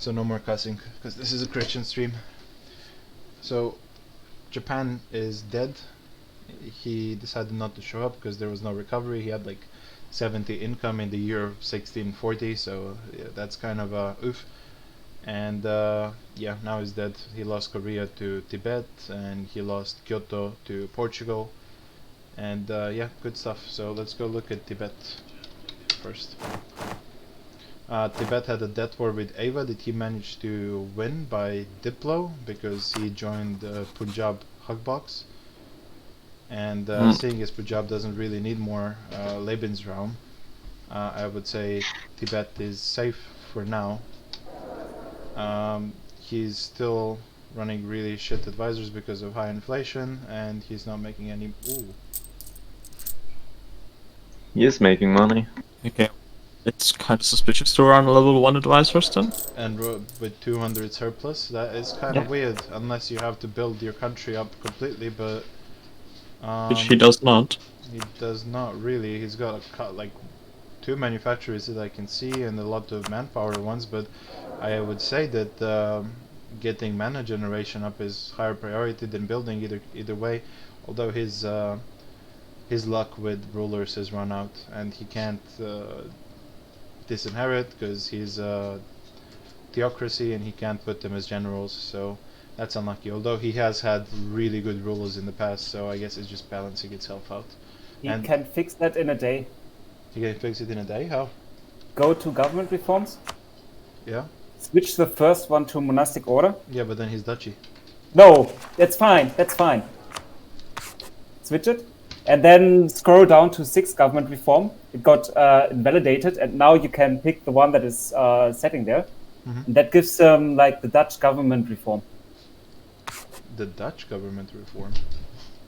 So no more cussing, because this is a Christian stream. So Japan is dead. He decided not to show up because there was no recovery. He had like 70 income in the year of 1640, so yeah, that's kind of a oof. And yeah, now he's dead. He lost Korea to Tibet, and he lost Kyoto to Portugal. And yeah, good stuff. So let's go look at Tibet first. Tibet had a debt war with Ava that he managed to win by Diplo because he joined Punjab Hugbox. And seeing as Punjab doesn't really need more Lebensraum, I would say Tibet is safe for now. He's still running really shit advisors because of high inflation, and he's not making any. Ooh. He is making money. Okay. It's kind of suspicious to run level 1 advisors then. And with 200 surplus, that is kind of weird, unless you have to build your country up completely, but... Which he does not. He does not really. He's got like 2 manufacturers that I can see and a lot of manpower ones, but I would say that getting mana generation up is higher priority than building either way, although his luck with rulers has run out and he can't disinherit because he's a theocracy and he can't put them as generals, so that's unlucky, although he has had really good rulers in the past, so I guess it's just balancing itself out. He can fix that in a day. You can fix it in a day? How? Go to government reforms. Yeah? Switch the first one to monastic order. Yeah, but then he's duchy. No, that's fine, that's fine. Switch it. And then scroll down to 6 government reform. It got invalidated, and now you can pick the one that is setting there. And that gives like the Dutch government reform. The Dutch government reform?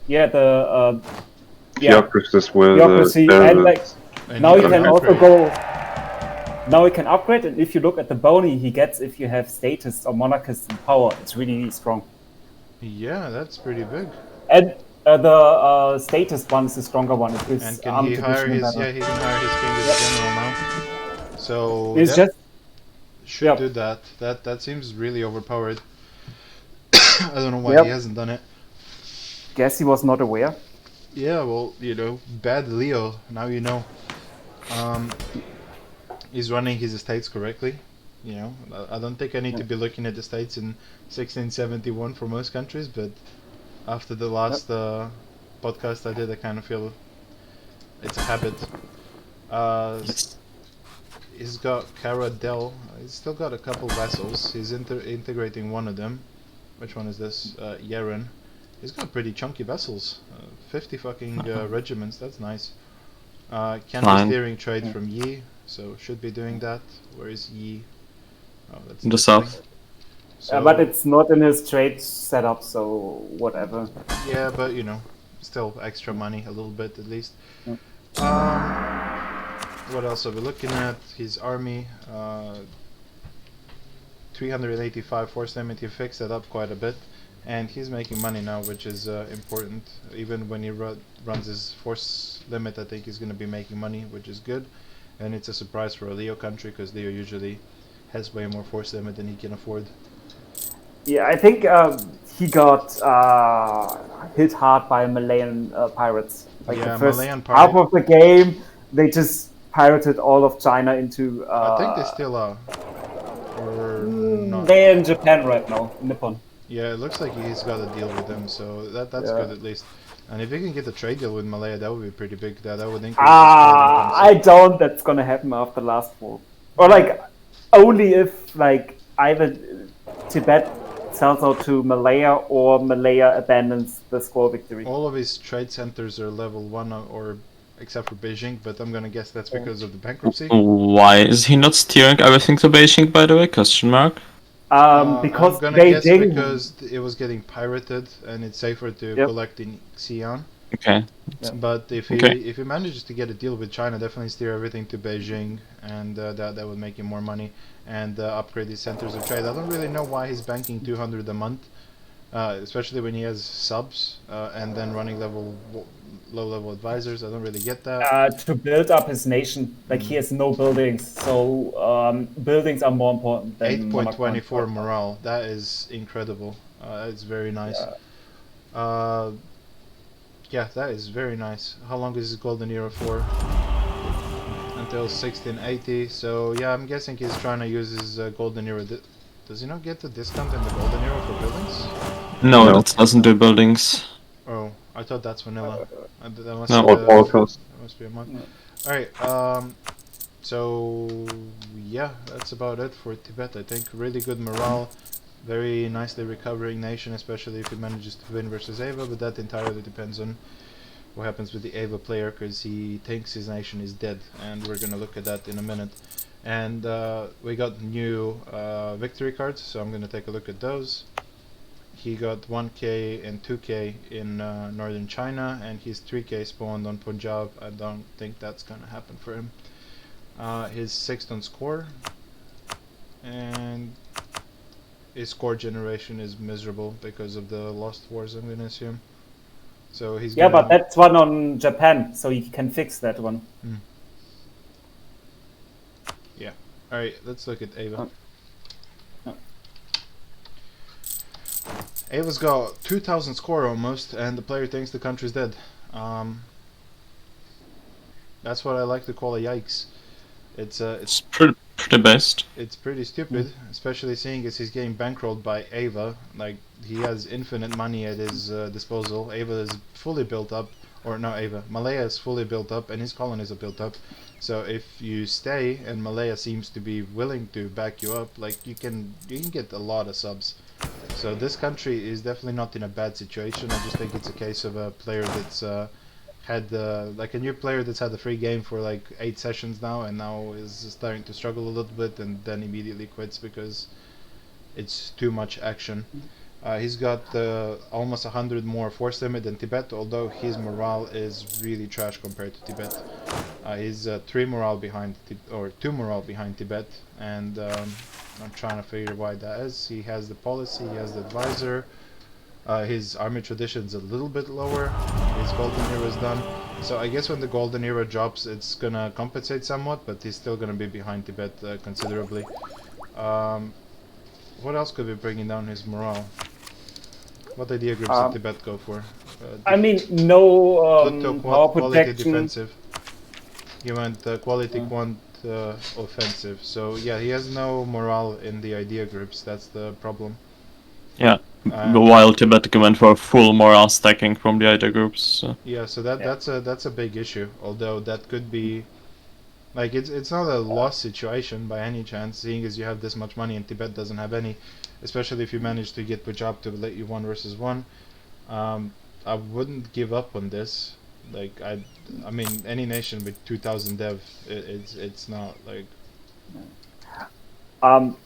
Yeah, the Theocracies with theocracy, and like now you can also go. Now you can upgrade, and if you look at the bounty he gets if you have statists or monarchists in power, it's really strong. Yeah, that's pretty big. And the statist one is the stronger one. It gives and can he hire his? Yeah, he can hire his king as a general now. So it's just should do that. That seems really overpowered. I don't know why he hasn't done it. Guess he was not aware. Yeah, well, you know, bad Leo. Now you know. He's running his estates correctly. You know, I don't think I need to be looking at the states in 1671 for most countries, but after the last podcast I did, I kind of feel it's a habit. He's got Cara Del. He's still got a couple vessels. He's integrating one of them. Which one is this? Yeren. He's got pretty chunky vessels. 50 fucking regiments. That's nice. Can be steering trade from Yi, so should be doing that. Where is Yi? Oh, that's in the south. So, but it's not in his trade setup, so whatever. Yeah, but you know, still extra money, a little bit at least. What else are we looking at? His army, 385 force limit. He fixed that up quite a bit, and he's making money now, which is important. Even when he runs his force limit, I think he's going to be making money, which is good. And it's a surprise for a Leo country, because Leo usually has way more force limit than he can afford. Yeah, I think he got hit hard by Malayan pirates. Like the first half of the game, they just pirated all of China into... I think they still are. Or not. They're in Japan right now, Nippon. Yeah, it looks like he's got a deal with them, so that's good at least. And if he can get a trade deal with Malaya, that would be pretty big. That would increase. I doubt that's gonna happen after last war, or like only if like either Tibet sells out to Malaya or Malaya abandons the squall victory. All of his trade centers are level 1, or except for Beijing, but I'm gonna guess that's because of the bankruptcy. Why is he not steering everything to Beijing, by the way? Question mark. Because I'm gonna guess because it was getting pirated and it's safer to collect in Xi'an. Okay. But if he manages to get a deal with China, definitely steer everything to Beijing, and that would make him more money and upgrade his centers of trade. I don't really know why he's banking 200 a month, especially when he has subs and then running level low-level advisors. I don't really get that. To build up his nation, like he has no buildings, so buildings are more important than monarch points. 8.24 morale. That is incredible. It's very nice. Yeah, that is very nice. How long is his golden era for? Until 1680. So yeah, I'm guessing he's trying to use his golden era. Does he not get the discount in the golden era for buildings? No, No. that doesn't do buildings. Oh, I thought that's vanilla. That must No. be Or Holocaust. that must be a mod. No. Alright, so yeah, that's about it for Tibet. I think really good morale, very nicely recovering nation, especially if he manages to win versus Ava, but that entirely depends on what happens with the Ava player, because he thinks his nation is dead, and we're gonna look at that in a minute. And we got new victory cards, so I'm gonna take a look at those. He got 1k and 2k in northern China, and he's 3k spawned on Punjab. I don't think that's gonna happen for him. His 6th on score, and his score generation is miserable because of the Lost Wars, I'm gonna assume. So he's Yeah, gonna, but that's one on Japan, so you can fix that one. yeah. Alright, let's look at Ava. Ava's got 2000 score almost, and the player thinks the country's dead. That's what I like to call a yikes. It's pretty based. It's pretty stupid, especially seeing as he's getting bankrolled by Ava. Like, he has infinite money at his disposal. Ava is fully built up, or no, Ava. Malaya is fully built up, and his colonies are built up. So if you stay, and Malaya seems to be willing to back you up, like you can get a lot of subs. So this country is definitely not in a bad situation. I just think it's a case of a player that's had like a new player that's had a free game for like 8 sessions now, and now is starting to struggle a little bit, and then immediately quits because it's too much action. He's got almost 100 more force limit than Tibet, although his morale is really trash compared to Tibet. He's 3 morale behind, or 2 morale behind Tibet, and I'm trying to figure why that is. He has the policy, he has the advisor. His army tradition's a little bit lower. His golden era is done. So I guess when the golden era drops, it's gonna compensate somewhat, but he's still gonna be behind Tibet considerably. What else could be bringing down his morale? What idea groups did Tibet go for? I mean, no Pluto power quality protection. defensive. He went quality quant offensive. So yeah, he has no morale in the idea groups. That's the problem. Yeah, while Tibet went for full morale stacking from the other groups. So. Yeah, so that's a big issue. Although that could be, like, it's not a loss situation by any chance, seeing as you have this much money and Tibet doesn't have any. Especially if you manage to get Punjab to let you 1 versus 1. I wouldn't give up on this. Like I mean, any nation with 2,000 dev, it's not like.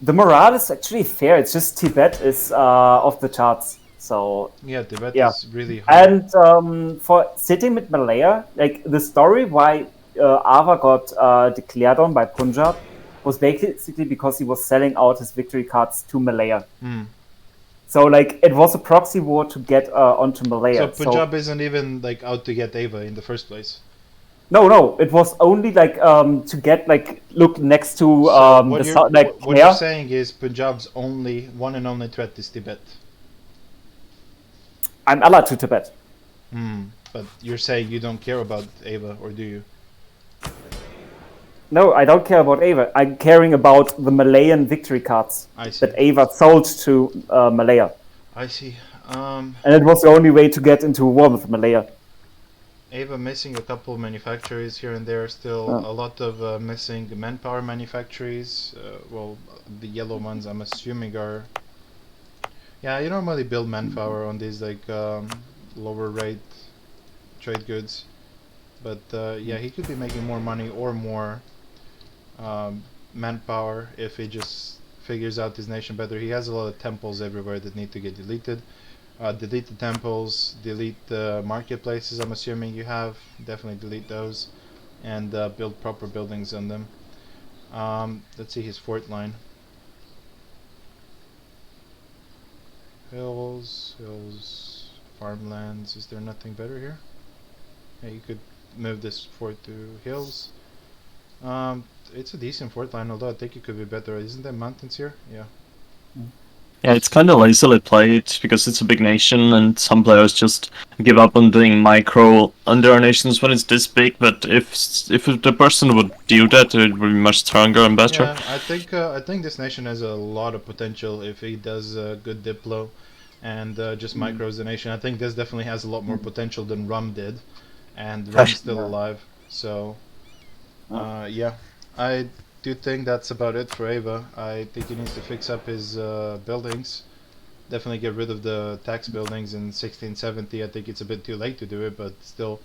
The morale is actually fair. It's just Tibet is off the charts. So yeah, Tibet is really high. And for sitting with Malaya, like the story why Ava got declared on by Punjab was basically because he was selling out his victory cards to Malaya. So like it was a proxy war to get onto Malaya. So Punjab isn't even like out to get Ava in the first place. No, it was only like to get like look next to what you're saying is Punjab's one and only threat is Tibet. I'm allied to Tibet. But you're saying you don't care about Ava, or do you? No, I don't care about Ava. I'm caring about the Malayan victory cards that Ava sold to Malaya. I see. And it was the only way to get into a war with Malaya. Ava missing a couple of manufactories here and there, still a lot of missing manpower manufactories. Well, the yellow ones I'm assuming are... Yeah, you normally build manpower on these like lower rate trade goods. But yeah, he could be making more money or more manpower if he just figures out his nation better. He has a lot of temples everywhere that need to get deleted. Delete the temples, delete the marketplaces I'm assuming you have, definitely delete those, and build proper buildings on them. Let's see his fort line. Hills, farmlands, is there nothing better here? Yeah, you could move this fort to hills. It's a decent fort line, although I think it could be better. Isn't there mountains here? Yeah. Yeah, it's kind of lazily played because it's a big nation, and some players just give up on doing micro under nations when it's this big. But if the person would do that, it would be much stronger and better. Yeah, I think this nation has a lot of potential if he does good diplo and just micros the nation. I think this definitely has a lot more potential than Rum did, and Rum's still alive. So, yeah, I do think that's about it for Ava. I think he needs to fix up his buildings. Definitely get rid of the tax buildings in 1670. I think it's a bit too late to do it, but still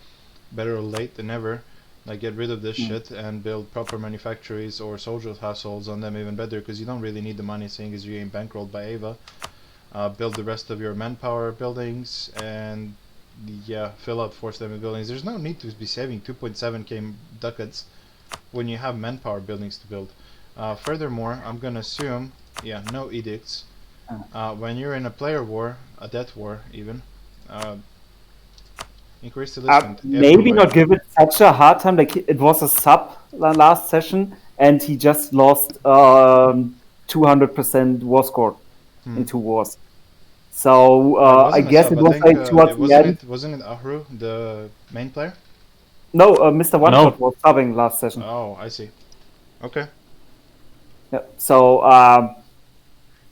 better late than never. Like, get rid of this shit and build proper manufactories or soldiers' households on them, even better, because you don't really need the money, seeing as you ain't bankrolled by Ava. Build the rest of your manpower buildings and yeah, fill out forced living buildings. There's no need to be saving 2.7k ducats when you have manpower buildings to build. Furthermore, I'm gonna assume, yeah, no edicts. When you're in a player war, a death war even, increase the list. Maybe not give it such a hard time. Like, it was a sub last session, and he just lost 200% war score in 2 wars. So I guess it was like towards the end. Wasn't it Ahru, the main player? No, Mr. One Shot was subbing last session. Oh, I see. Okay. Yeah. So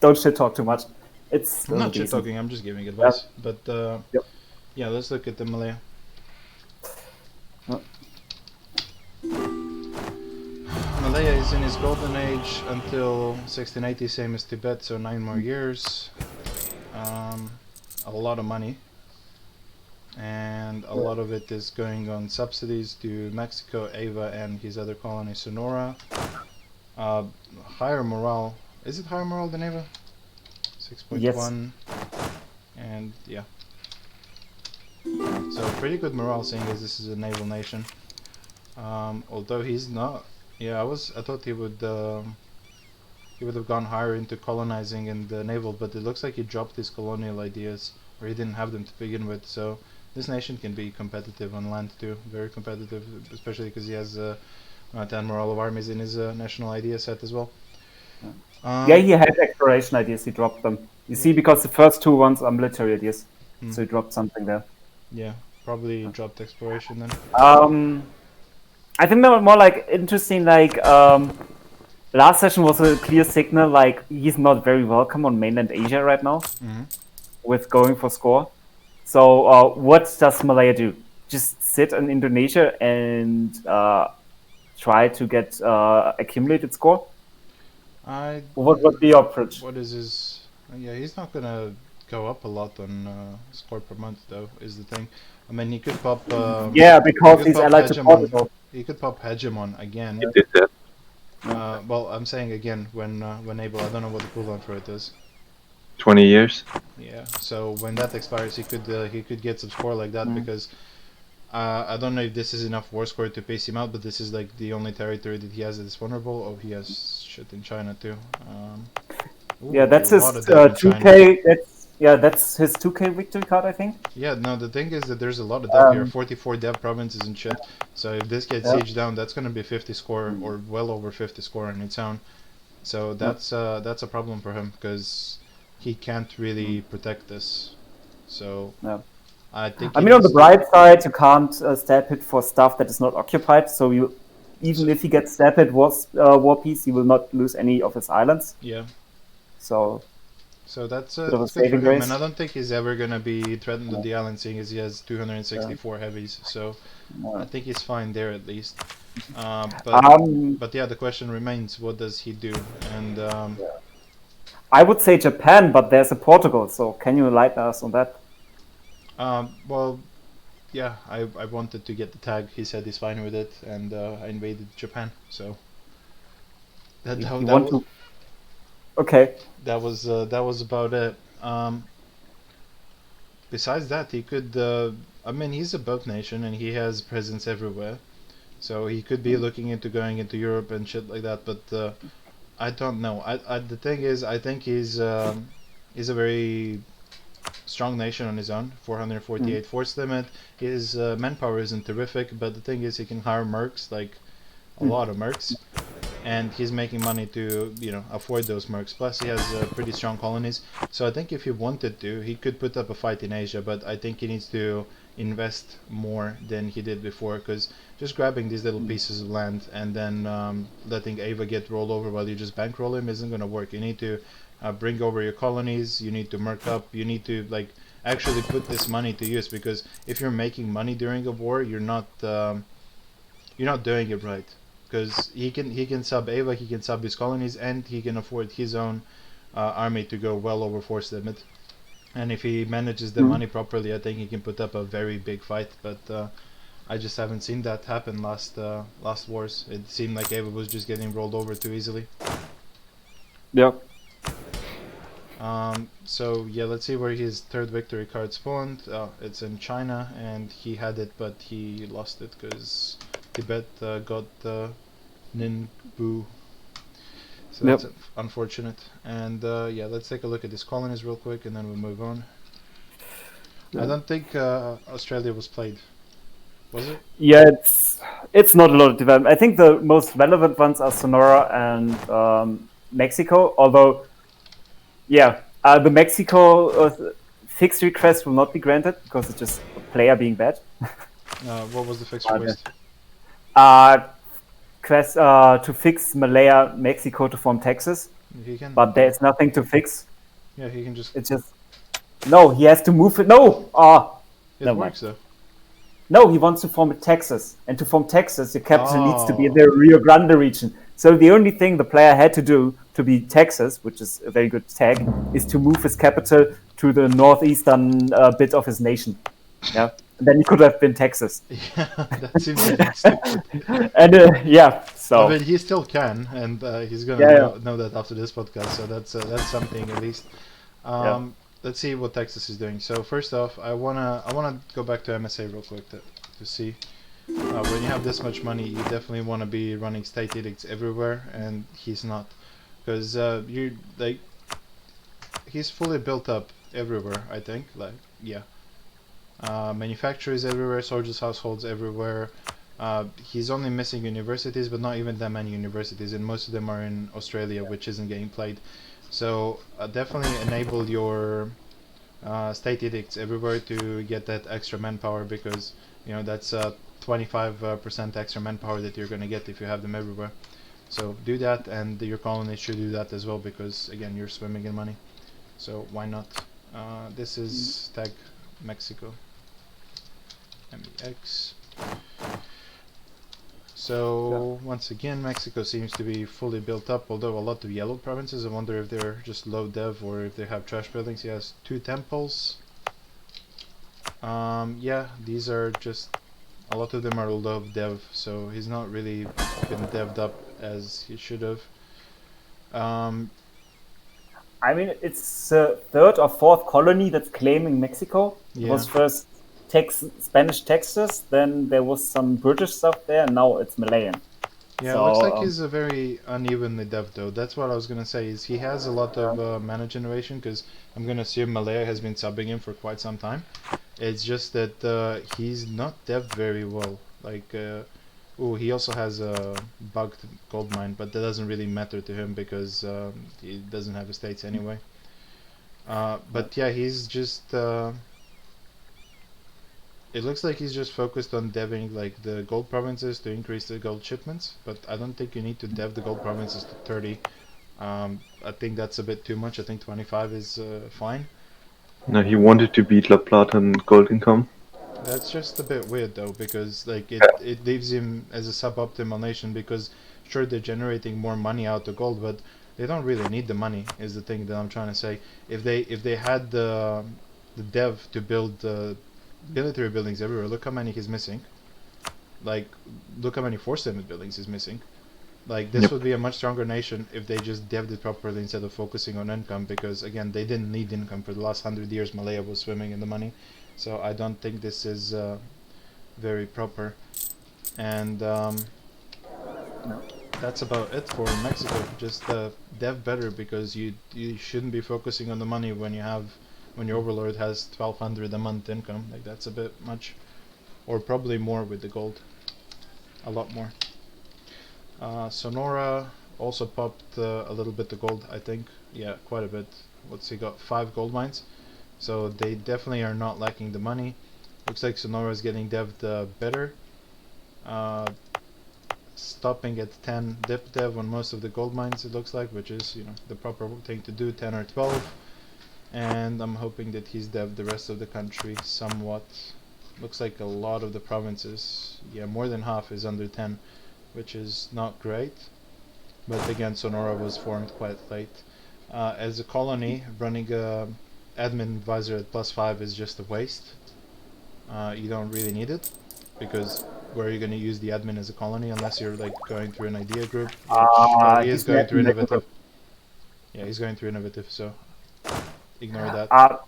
don't shit talk too much. I'm not shit talking. I'm just giving advice. Yeah. But yeah, let's look at the Malaya. Malaya is in his golden age until 1680, same as Tibet, so 9 more years. A lot of money, and a lot of it is going on subsidies to Mexico, Ava, and his other colony, Sonora. Higher morale. Is it higher morale than Ava? 6.1. Yes. And yeah. So pretty good morale, seeing as this is a naval nation. Although he's not. Yeah, I thought he would have gone higher into colonizing and naval, but it looks like he dropped his colonial ideas, or he didn't have them to begin with. So this nation can be competitive on land too, very competitive, especially because he has 10 morale of armies in his national idea set as well. Yeah, he had exploration ideas, he dropped them. You see, because the first 2 ones are military ideas, so he dropped something there. Yeah, probably dropped exploration then. I think more like interesting, like last session was a clear signal, like he's not very welcome on mainland Asia right now with going for score. So what does Malaya do? Just sit in Indonesia and try to get accumulated score? What would be your approach? What is his... Yeah, he's not gonna go up a lot on score per month though, is the thing. I mean, he could pop... yeah, because he's allied to Portugal. He could pop Hegemon again. He did that. Well, I'm saying again when able. I don't know what the cooldown for it is. 20 years. Yeah. So when that expires, he could get some score like that because I don't know if this is enough war score to pace him out, but this is like the only territory that he has that is vulnerable. Oh, he has shit in China too. Yeah, that's his 2K. That's his 2K victory card, I think. Yeah, no, the thing is that there's a lot of dev here, 44 dev provinces and shit. So if this gets sieged down, that's gonna be 50 score or well over 50 score on its own. So that's a problem for him because he can't really protect this. So I think. I mean, on the bright side, you can't stab hit for stuff that is not occupied. So even if he gets stab hit war piece, he will not lose any of his islands. Yeah. So that's good for him, and I don't think he's ever gonna be threatened with the island, seeing as he has 264 heavies. So I think he's fine there at least. But yeah, the question remains: what does he do? And I would say Japan, but there's a Portugal. So can you enlighten us on that? Well, yeah, I wanted to get the tag. He said he's fine with it, and I invaded Japan. So okay. That was about it. Besides that, he could. I mean, he's a boat nation, and he has presence everywhere. So he could be looking into going into Europe and shit like that. But I don't know. The thing is, I think he's a very strong nation on his own, 448 force limit. His manpower isn't terrific, but the thing is he can hire mercs, like a lot of mercs, and he's making money to, you know, afford those mercs. Plus he has pretty strong colonies, so I think if he wanted to, he could put up a fight in Asia, but I think he needs to invest more than he did before, because just grabbing these little pieces of land and then letting Ava get rolled over while you just bankroll him isn't going to work. You need to bring over your colonies, you need to merc up, you need to like actually put this money to use, because if you're making money during a war, you're not doing it right, because he can sub Ava, he can sub his colonies, and he can afford his own army to go well over force limit. And if he manages the money properly, I think he can put up a very big fight. But I just haven't seen that happen last wars. It seemed like Ava was just getting rolled over too easily. Yeah. So yeah, let's see where his third victory card spawned. It's in China, and he had it, but he lost it because Tibet got Ningbo. So that's unfortunate. And yeah, let's take a look at these colonies real quick, and then we'll move on. I don't think Australia was played. Was it? Yeah, it's not a lot of development. I think the most relevant ones are Sonora and Mexico. Although, yeah, the Mexico fixed request will not be granted because it's just a player being bad. What was the fixed request? Quest to fix Malaya, Mexico to form Texas, He can. but there's nothing to fix. Yeah, he can just. It's just no. He has to move it. No. It works though. No, he wants to form a Texas, and to form Texas, your capital needs to be in the Rio Grande region. So the only thing the player had to do to be Texas, which is a very good tag, is to move his capital to the northeastern bit of his nation. Yeah, and then he could have been Texas. Yeah, that seems a bit stupid. And yeah, so I mean, he still can, and he's gonna know that after this podcast. So that's something at least. Let's see what Texas is doing. So first off, I wanna go back to MSA real quick to see when you have this much money, you definitely want to be running state edicts everywhere, and he's not, because you like he's fully built up everywhere. I think manufacturers everywhere, soldiers' households everywhere. He's only missing universities, but not even that many universities, and most of them are in Australia, which isn't getting played. So definitely enable your state edicts everywhere to get that extra manpower, because you know that's 25% extra manpower that you're going to get if you have them everywhere. So do that, and your colonies should do that as well, because again you're swimming in money. So why not? This is tag Mexico. MEX. So once again, Mexico seems to be fully built up, although a lot of yellow provinces, I wonder if they're just low dev or if they have trash buildings. He has 2 temples. Yeah, these are just, a lot of them are low dev, so he's not really been devved up as he should have. I mean, it's the 3rd or 4th colony that's claiming Mexico. Yeah. It was first Spanish Texas, then there was some British stuff there, and now it's Malayan. Yeah, so, it looks like he's a very unevenly dev though. That's what I was gonna say, is he has a lot of mana generation, because I'm gonna assume Malaya has been subbing him for quite some time. It's just that he's not devved very well. Like, he also has a bugged gold mine, but that doesn't really matter to him because he doesn't have estates anyway. But yeah, he's just. It looks like he's just focused on deving like the gold provinces to increase the gold shipments, but I don't think you need to dev the gold provinces to 30. I think that's a bit too much. I think 25 is fine. No, he wanted to beat La Plata and gold income. That's just a bit weird though, because like it leaves him as a suboptimal nation, because sure they're generating more money out of gold, but they don't really need the money, is the thing that I'm trying to say. If they had the dev to build military buildings everywhere, look how many he's missing. Like, look how many force limit buildings he's missing. Like, this would be a much stronger nation if they just devved it properly instead of focusing on income, because again, they didn't need income. For the last 100 years, Malaya was swimming in the money. So I don't think this is very proper. And that's about it for Mexico. Just dev better, because you shouldn't be focusing on the money when you have when your overlord has 1,200 a month income. Like that's a bit much, or probably more with the gold. A lot more. Sonora also popped a little bit of gold, I think. Yeah, quite a bit. What's he got? 5 gold mines. So they definitely are not lacking the money. Looks like Sonora is getting devved better. Stopping at 10 dip dev on most of the gold mines, it looks like, which is, you know, the proper thing to do, 10 or 12. And I'm hoping that he's devved the rest of the country somewhat. Looks like a lot of the provinces, yeah, more than half is under 10, which is not great. But again, Sonora was formed quite late. As a colony, running a admin advisor at +5 is just a waste. You don't really need it, because where are you going to use the admin as a colony unless you're like going through an idea group, which well, he is going through innovative. Yeah, he's going through innovative, so ignore that.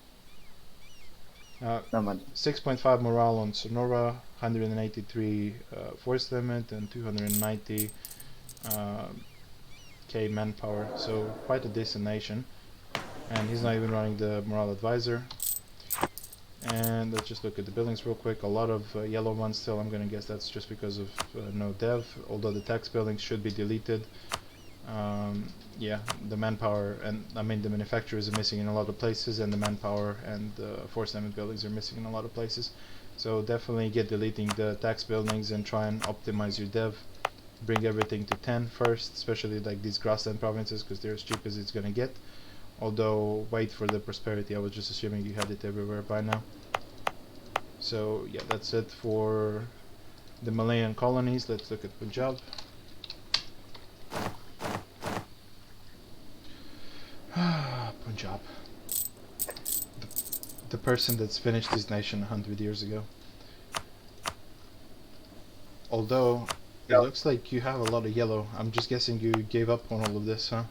No man. 6.5 morale on Sonora, 183 force limit, and 290 K manpower, so quite a decent nation. And he's not even running the morale advisor. And let's just look at the buildings real quick. A lot of yellow ones still. I'm gonna guess that's just because of no dev, although the tax buildings should be deleted. Yeah, the manpower, and I mean the manufacturers are missing in a lot of places, and the manpower and the force limit buildings are missing in a lot of places. So definitely get deleting the tax buildings and try and optimize your dev. Bring everything to 10 first, especially like these grassland provinces, because they're as cheap as it's gonna get. Although, wait for the prosperity, I was just assuming you had it everywhere by now. So yeah, that's it for the Malayan colonies. Let's look at Punjab. Punjab. The person that's finished his nation 100 years ago. Although, it looks like you have a lot of yellow. I'm just guessing you gave up on all of this, huh?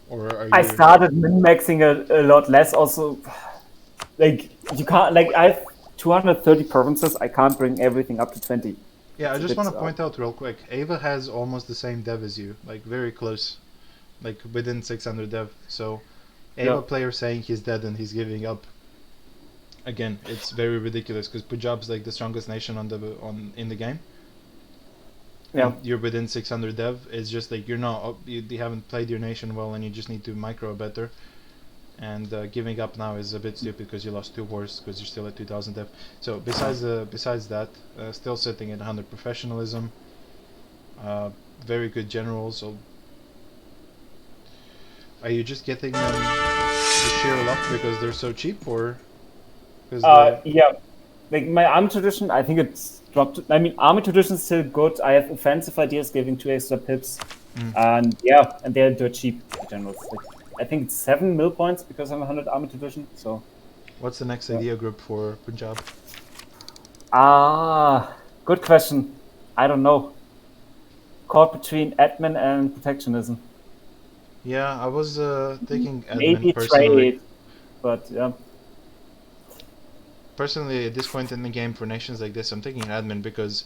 Or are you... I started min-maxing a lot less. Also, like you can't, like I have 230 provinces. I can't bring everything up to 20. Yeah, I It's a just bit, want to point out real quick. Ava has almost the same dev as you, like very close, like within 600 dev. So, Ava player saying he's dead and he's giving up. Again, it's very ridiculous because Punjab's like the strongest nation in the game. Yeah. And you're within 600 dev. It's just like you're not, you haven't played your nation well, and you just need to micro better. And giving up now is a bit stupid because you lost 2 wars because you're still at 2000 dev. So besides that, still sitting at 100 professionalism. Very good generals. So are you just getting them the sheer luck because they're so cheap, or? Yeah, like my army tradition, I think it's dropped. I mean, army tradition is still good. I have offensive ideas giving 2 extra pips, and yeah, and they're dirt cheap generals. Like, I think it's 7 mil points because I'm 100 army tradition. So, what's the next idea group for Punjab? Good question. I don't know. Caught between admin and protectionism. Yeah, I was thinking admin Maybe personally. trade, but yeah. Personally, at this point in the game, for nations like this, I'm taking admin because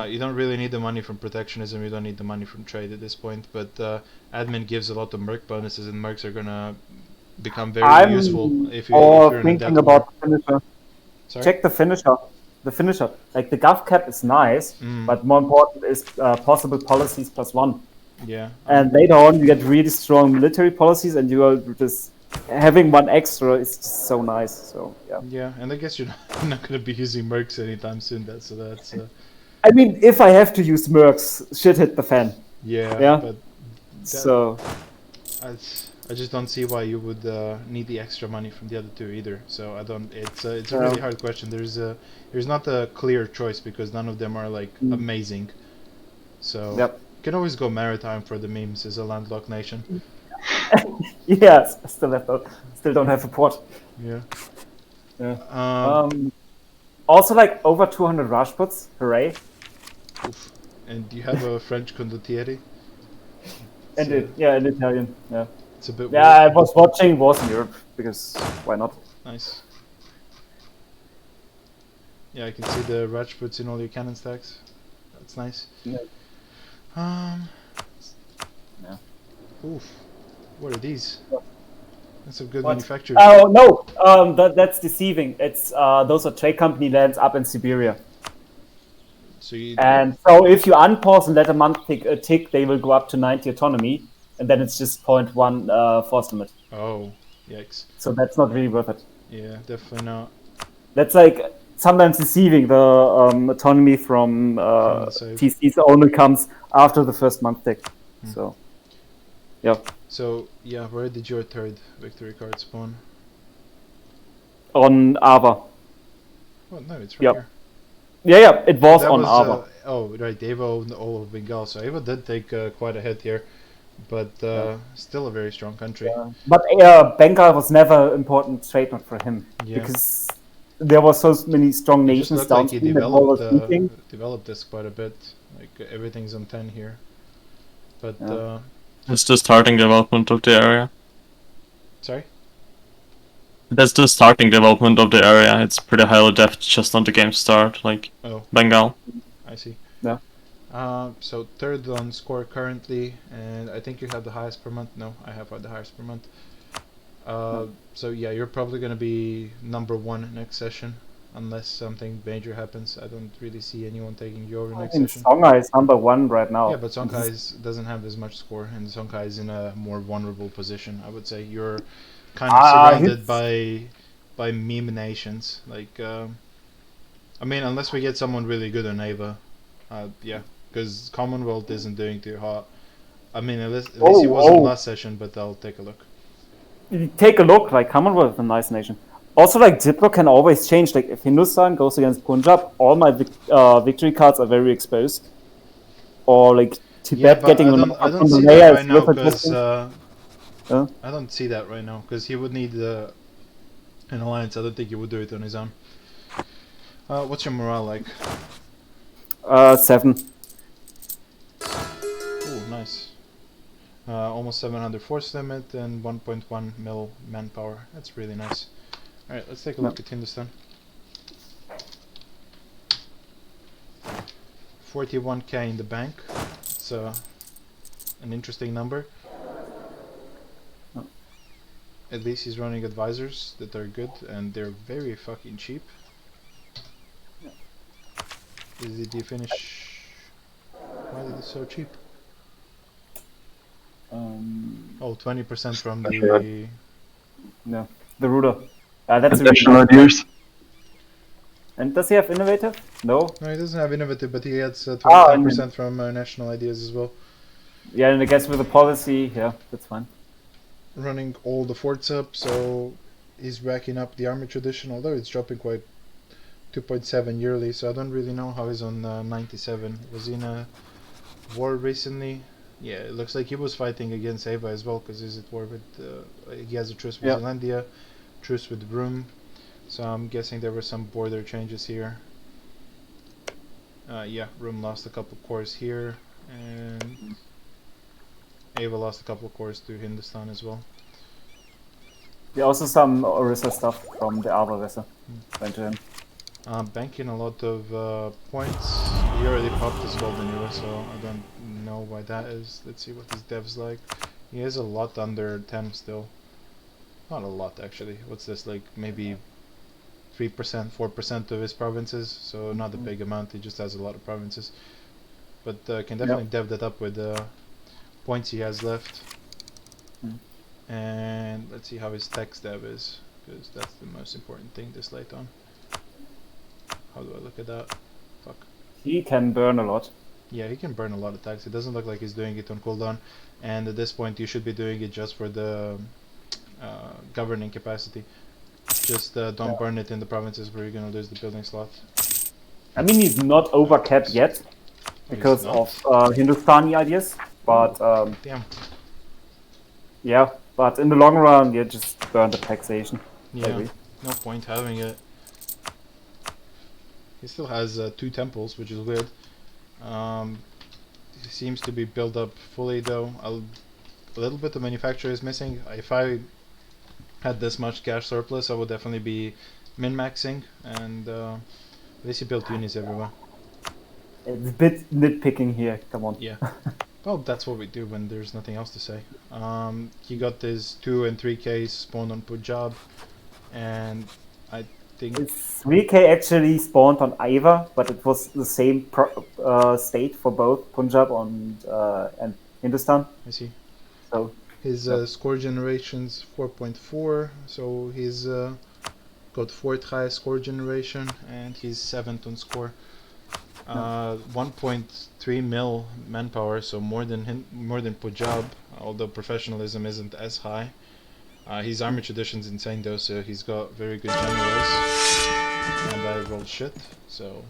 you don't really need the money from protectionism, you don't need the money from trade at this point, but admin gives a lot of merc bonuses, and mercs are gonna become very useful if you're in a thinking depth about war. the finisher. Sorry? Check the finisher. The finisher. Like the gov cap is nice, but more important is possible policies +1. Yeah. And later on, you get really strong military policies, and you are just having 1 extra is just so nice. So yeah. Yeah, and I guess you're not gonna be using mercs anytime soon. That's. I mean, if I have to use mercs, shit hit the fan. Yeah. But so I just don't see why you would need the extra money from the other 2 either. So I don't. It's a really hard question. There's not a clear choice because none of them are like amazing. So you can always go maritime for the memes as a landlocked nation. yes, still don't have a port. Yeah. Also, like over 200 Rajputs. Hooray! Oof. And you have a French condottieri. And in Italian. Yeah. It's a bit. Yeah, I was watching Wars in Europe because why not? Nice. Yeah, I can see the Rajputs in all your cannon stacks. That's nice. Yeah. Oof. What are these? That's a good What? manufacturer. Oh no, that's deceiving. It's those are trade company lands up in Siberia. So you. And so if you unpause and let a month tick, they will go up to 90 autonomy, and then it's just 0.1 force limit. Oh, yikes. So that's not really worth it. Yeah, definitely not. That's like sometimes deceiving. The autonomy from the save. TCs only comes after the first month tick. So, yeah. So yeah, where did your third victory card spawn? On Ava. Oh no, it's right Yep. here. Yeah, it was That on was Ava. oh right, Ava owned all of Bengal, so Ava did take quite a hit here, but still a very strong country. Yeah. But Bengal was never important trade node for him because there were so many strong It just nations looked like he downstream that all was developed this quite a bit. Like everything's on 10 here, but It's the starting development of the area. sorry. That's the starting development of the area. It's pretty highly depth just on the game start, like Bengal. I see. Yeah. So third on score currently, and I think you have the highest per month. No, I have the highest per month. So yeah, you're probably gonna be number 1 next session, unless something major happens. I don't really see anyone taking you over next session. Songhai is number 1 right now. Yeah, but Songhai doesn't have as much score, and Songhai is in a more vulnerable position. I would say you're kind of surrounded by meme nations. Like, I mean, unless we get someone really good on Ava, yeah, because Commonwealth isn't doing too hot. I mean, at least he wasn't last session, but I'll take a look. Take a look, like Commonwealth is a nice nation. Also, like Diplo can always change. Like if Hindustan goes against Punjab, all my victory cards are very exposed. Or like Tibet getting I don't see that right now because I don't see that right now because he would need an alliance. I don't think he would do it on his own. What's your morale like? 7. Ooh, nice. Almost 700 force limit and 1.1 mil manpower. That's really nice. Alright, let's take a look at Hindustan. 41k in the bank. It's an interesting number. At least he's running advisors that are good and they're very fucking cheap. Did he finish? Why is it so cheap? Oh, 20% from the... No, the ruler. That's national ideas. And does he have innovative? No. No, he doesn't have innovative, but he gets 25% from national ideas as well. Yeah, and I guess with the policy, yeah, that's fine. Running all the forts up, so he's racking up the army tradition, although it's dropping quite 2.7 yearly, so I don't really know how he's on 97. Was he in a war recently? Yeah, it looks like he was fighting against Ava as well, because he's at war with, he has a truce with Zealandia, truce with Broome, so I'm guessing there were some border changes here. Yeah, Broome lost a couple cores here, and Ava lost a couple cores to Hindustan as well. Yeah, also some Orissa stuff from the Ava vessel went to him. Banking a lot of points. He already popped his golden era, so I don't know why that is. Let's see what his dev's like. He has a lot under 10 still. Not a lot actually. What's this, like maybe 3%, 4% of his provinces, so not a big amount. He just has a lot of provinces. But can definitely dev that up with the points he has left. And let's see how his text dev is, because that's the most important thing this late on. How do I look at that? Fuck. He can burn a lot. Yeah, he can burn a lot of tax. It doesn't look like he's doing it on cooldown, and at this point you should be doing it just for the governing capacity. Just don't burn it in the provinces where you're gonna lose the building slot. I mean, he's not over capped yet because of Hindustani ideas, but damn. Yeah, but in the long run, you just burn the taxation. Yeah, maybe. No point having it. He still has 2 temples, which is weird. He seems to be built up fully though. A little bit of manufacture is missing. If I had this much cash surplus, I would definitely be min-maxing, and at least he built unis everywhere. It's a bit nitpicking here, come on. Yeah. Well, that's what we do when there's nothing else to say. He got his 2 and 3Ks spawned on Punjab, and I think 3K actually spawned on Ava, but it was the same state for both Punjab and Hindustan. I see So his score generation's 4.4, so he's got 4th highest score generation, and he's 7th on score. 1.3 mil manpower, so more than Punjab, although professionalism isn't as high. His army tradition's insane though, so he's got very good generals. And I rolled shit, so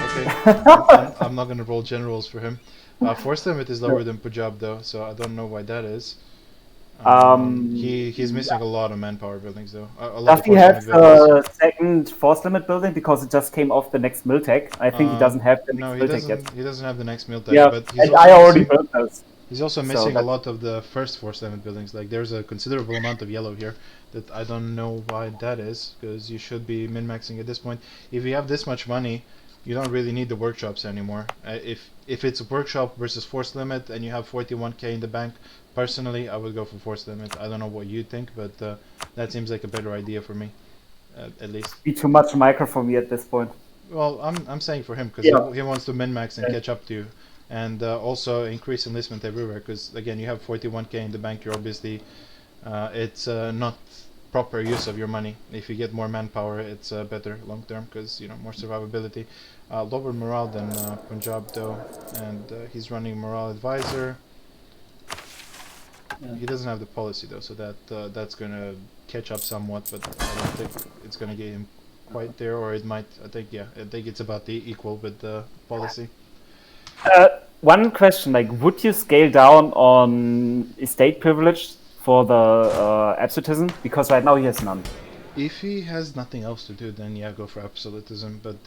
okay. I'm not gonna roll generals for him. Force limit is lower than Punjab though, so I don't know why that is. He's missing a lot of manpower buildings though. A lot does of he force have limit buildings. the second force limit building because it just came off the next mill tech? I think he doesn't have the No, next he mill tech yet. doesn't. He doesn't have the next meal tech, Yeah, but he's and also I already missing, built those. he's also So missing a that- lot of the first force limit buildings. Like there's a considerable amount of yellow here that I don't know why that is, because you should be min-maxing at this point. If you have this much money, you don't really need the workshops anymore. If it's a workshop versus force limit and you have 41k in the bank, personally I would go for force limit. I don't know what you think, but that seems like a better idea for me, at least. Be too much micro for me at this point. Well, I'm saying for him because Yeah. he wants to min-max and catch up to you, and also increase enlistment everywhere. Because again, you have 41k in the bank. You're obviously it's not proper use of your money. If you get more manpower, it's better long term because you know more survivability. Lower morale than Punjab though, and he's running morale advisor. Yeah. He doesn't have the policy though, so that's gonna catch up somewhat, but I don't think it's gonna get him quite there, or it might. I think it's about the equal with the policy. One question, like, would you scale down on estate privilege for the absolutism? Because right now he has none. If he has nothing else to do, then yeah, go for absolutism. But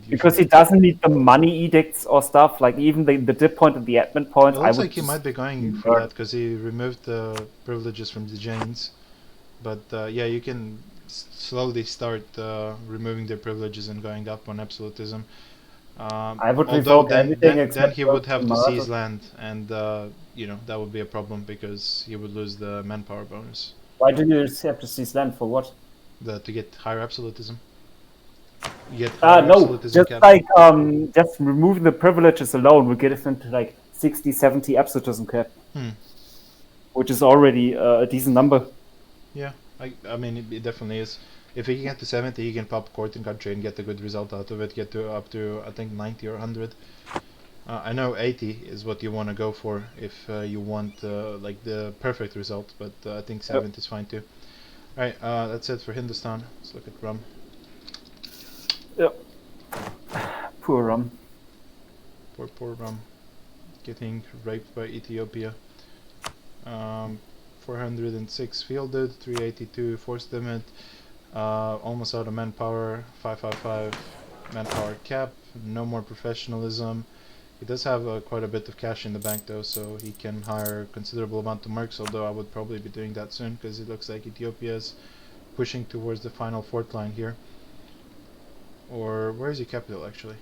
Because he doesn't need the money edicts or stuff, like even the dip point and the admin point. It I looks would like he just- might be going for that because he removed the privileges from the Jains. But yeah, you can slowly start removing their privileges and going up on absolutism. I would although revoke then, everything then except he would have to Malaya. seize land, and you know that would be a problem because he would lose the manpower bonus. Why do you have to seize land for what? To get higher absolutism. You get higher No, absolutism just cap. like just removing the privileges alone would get us into like 60, 70 absolutism cap, which is already a decent number. Yeah, I mean it definitely is. If he can get to 70, he can pop court in country and get a good result out of it. Get to up to I think 90 or 100. I know 80 is what you want to go for if you want like the perfect result, but I think 70 is fine too. Alright, that's it for Hindustan. Let's look at Rum. Yep. Poor Rum. Poor Rum. Getting raped by Ethiopia. 406 fielded, 382 force limit, almost out of manpower, 555 manpower cap, no more professionalism. He does have quite a bit of cash in the bank though, so he can hire a considerable amount of mercs, although I would probably be doing that soon because it looks like Ethiopia is pushing towards the final fort line here. Or where is your capital actually?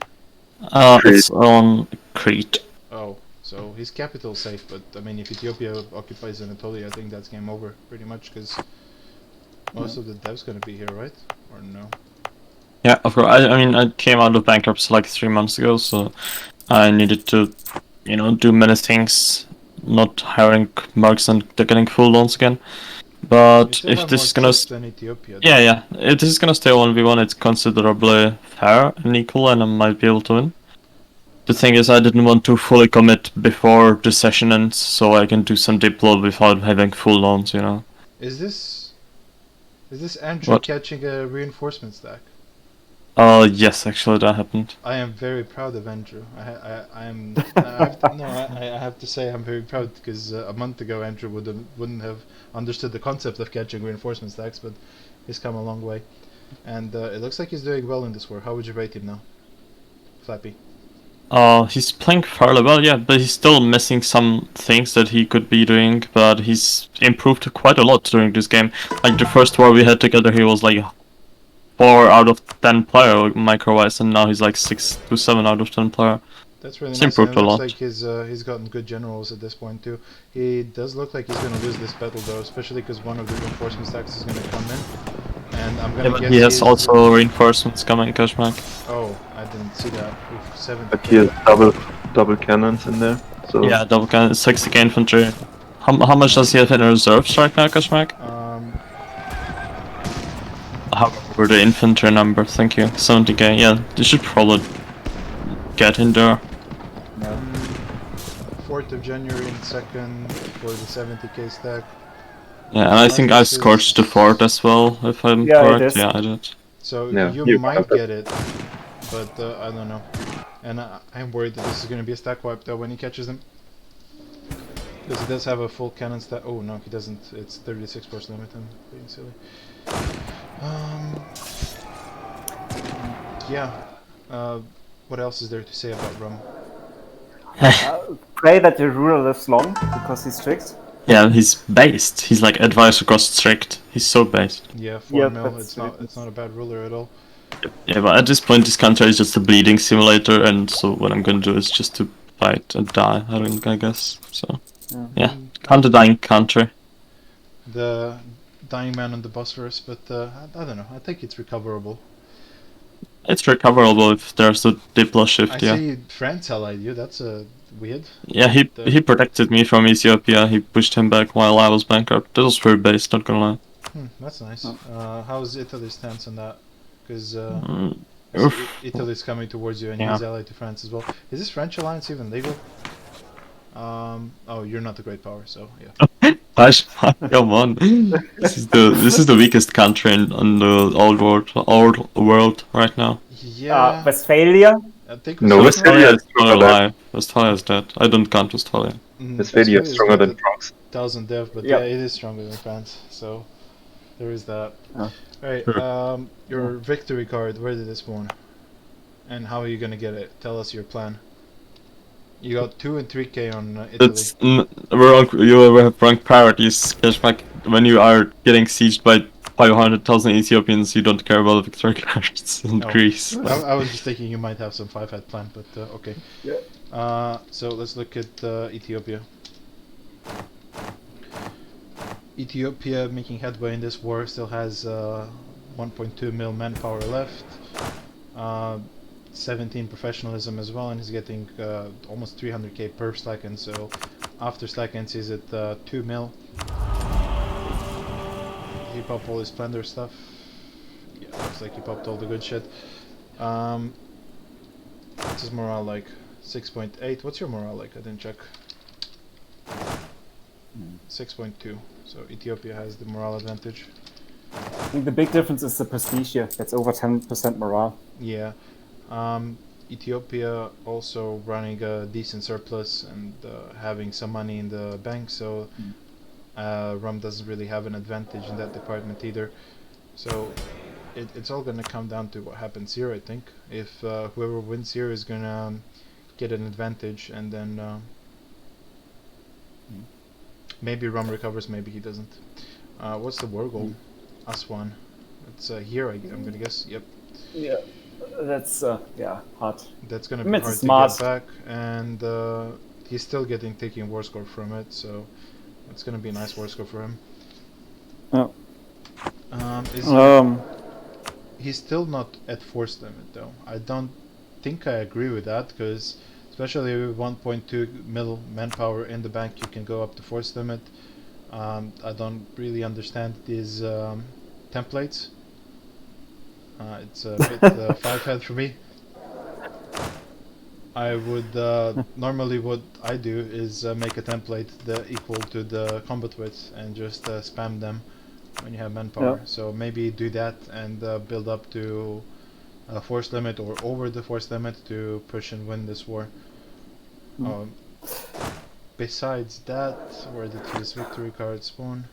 It's on Crete. Oh, so his capital safe, but I mean if Ethiopia occupies Anatolia, I think that's game over pretty much because most of the dev's gonna be here, right? Or no? Yeah, of course. I mean, I came out of bankruptcy like 3 months ago, so I needed to, you know, do many things, not hiring mercs and getting full loans again. You But still if have this more is gonna, troops than Ethiopia. though. yeah, if this is gonna stay 1v1, it's considerably fair and equal, and I might be able to win. The thing is, I didn't want to fully commit before the session ends, so I can do some diplo without having full loans, you know. Is this Andrew What? catching a reinforcement stack? Yes, actually that happened. I am very proud of Andrew. I am. I have to say I'm very proud because a month ago Andrew wouldn't have understood the concept of catching reinforcement stacks, but he's come a long way, and it looks like he's doing well in this war. How would you rate him now, Flappy? He's playing fairly well, yeah, but he's still missing some things that he could be doing, but he's improved quite a lot during this game. Like the first war we had together, he was like 4 out of 10 player micro-wise, and now he's like 6 to 7 out of 10 player. That's really It's nice. And improved it a looks lot. like he's gotten good generals at this point too. He does look like he's going to lose this battle though, especially because one of the reinforcement stacks is going to come in. And I'm going Yeah, to but guess he has he's... also reinforcements coming, Kashmak. Oh, I didn't see that. Oof, 70. But he has double cannons in there. So Yeah, double cannon, 60k infantry. How much does he have in reserves right now, Kashmak? How were the infantry number? Thank you. 70k. Yeah, they should probably get in there. 4th of January and 2nd for the 70k stack. Yeah, and I think I This is- scorched the fort as well, if I'm Yeah, it correct. is. Yeah, I did. So Yeah, you you might counter. get it, but I don't know. And I'm worried that this is going to be a stack wipe though when he catches them. Because he does have a full cannon stack. Oh no, he doesn't. It's 36 force limit. I'm being silly. Yeah. What else is there to say about Rum? Pray that your ruler lives long, because he's strict. Yeah, he's based. He's like advisor cost strict. He's so based. Yeah, 4 Yeah, mil. that's It's not a bad ruler at all. Yeah, but at this point, this country is just a bleeding simulator, and so what I'm gonna do is just to fight and die. I guess. So yeah, counter dying country. The dying man on the Bosphorus, but I don't know. I think it's recoverable. It's recoverable if there's a Diplo shift. I Yeah. see France allied you. That's weird. Yeah, he protected me from Ethiopia. He pushed him back while I was bankrupt. That was very based, not gonna lie. That's nice. How's Italy's stance on that? Because Oof. Italy's coming towards you, and Yeah. he's allied to France as well. Is this French alliance even legal? Oh, you're not the great power, so yeah. Gosh, come on. This is the weakest country on the old world right now. Yeah, Westphalia? I think No, Westphalia- Westphalia is stronger than alive. Westphalia is dead. I don't count Westphalia. Westphalia is stronger got than France. 1,000 dev, but Yep. yeah, it is stronger than France. So there is that. Oh. Right, Sure. your victory card. Where did it spawn? And how are you gonna get it? Tell us your plan. You got 2 and 3k on Italy. That's wrong. You have wrong priorities. Just like when you are getting sieged by 500,000 Ethiopians, you don't care about the victory cards in No. Greece. I was just thinking you might have some 5-hat plan, but okay. Yeah. So let's look at Ethiopia. Ethiopia making headway in this war still has 1.2 mil manpower left. 17 professionalism as well, and he's getting almost 300k per second. So after seconds he's at 2 mil. He popped all his splendor stuff. Yeah, looks like he popped all the good shit. What's his morale like? 6.8. What's your morale like? I didn't check. 6.2. So Ethiopia has the morale advantage. I think the big difference is the prestige here. That's over 10% morale. Yeah. Ethiopia also running a decent surplus and having some money in the bank, so Rum doesn't really have an advantage in that department either. So it's all gonna come down to what happens here, I think. If whoever wins here is gonna get an advantage, and then maybe Rum recovers, maybe he doesn't. What's the war goal? Aswan. It's here, I'm gonna guess. Yep. Yeah, that's hard. That's gonna be It's hard smart. to get back, and he's still taking war score from it, so it's gonna be a nice war score for him. Oh. He's still not at force limit though. I don't think I agree with that, because especially with 1.2 mil manpower in the bank, you can go up to force limit. I don't really understand these templates. It's a bit 5-hat for me. I would normally what I do is make a template equal to the combat width and just spam them when you have manpower. Yeah. So maybe do that and build up to a force limit or over the force limit to push and win this war. Besides that, where did his victory card spawn?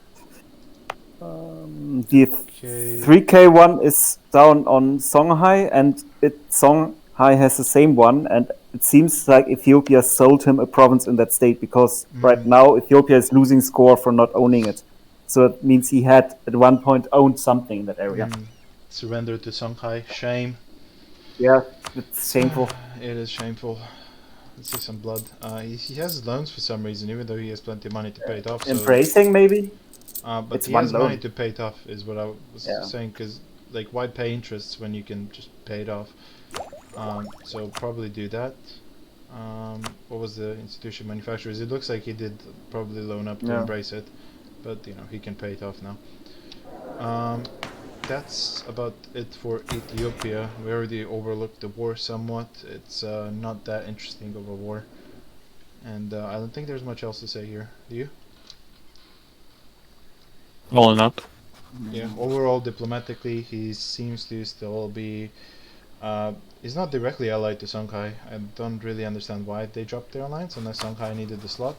The Okay. 3K one is down on Songhai, and Songhai has the same one, and it seems like Ethiopia sold him a province in that state, because right now Ethiopia is losing score for not owning it. So it means he had at one point owned something in that area. Surrender to Songhai. Shame. Yeah, it's shameful. It is shameful. Let's see some blood. He has loans for some reason, even though he has plenty of money to pay it off. So, Embracing, maybe? but It's he one has money loan. to pay it off, is what I was Yeah. saying. Because like, why pay interests when you can just pay it off? So probably do that. What was the institution manufacturers? It looks like he did probably loan up to Yeah. embrace it, but you know he can pay it off now. That's about it for Ethiopia. We already overlooked the war somewhat. It's not that interesting of a war, and I don't think there's much else to say here. Do you? All not. Yeah. Overall, diplomatically, he seems to still be. He's not directly allied to Songhai. I don't really understand why they dropped their alliance unless Songhai needed the slot,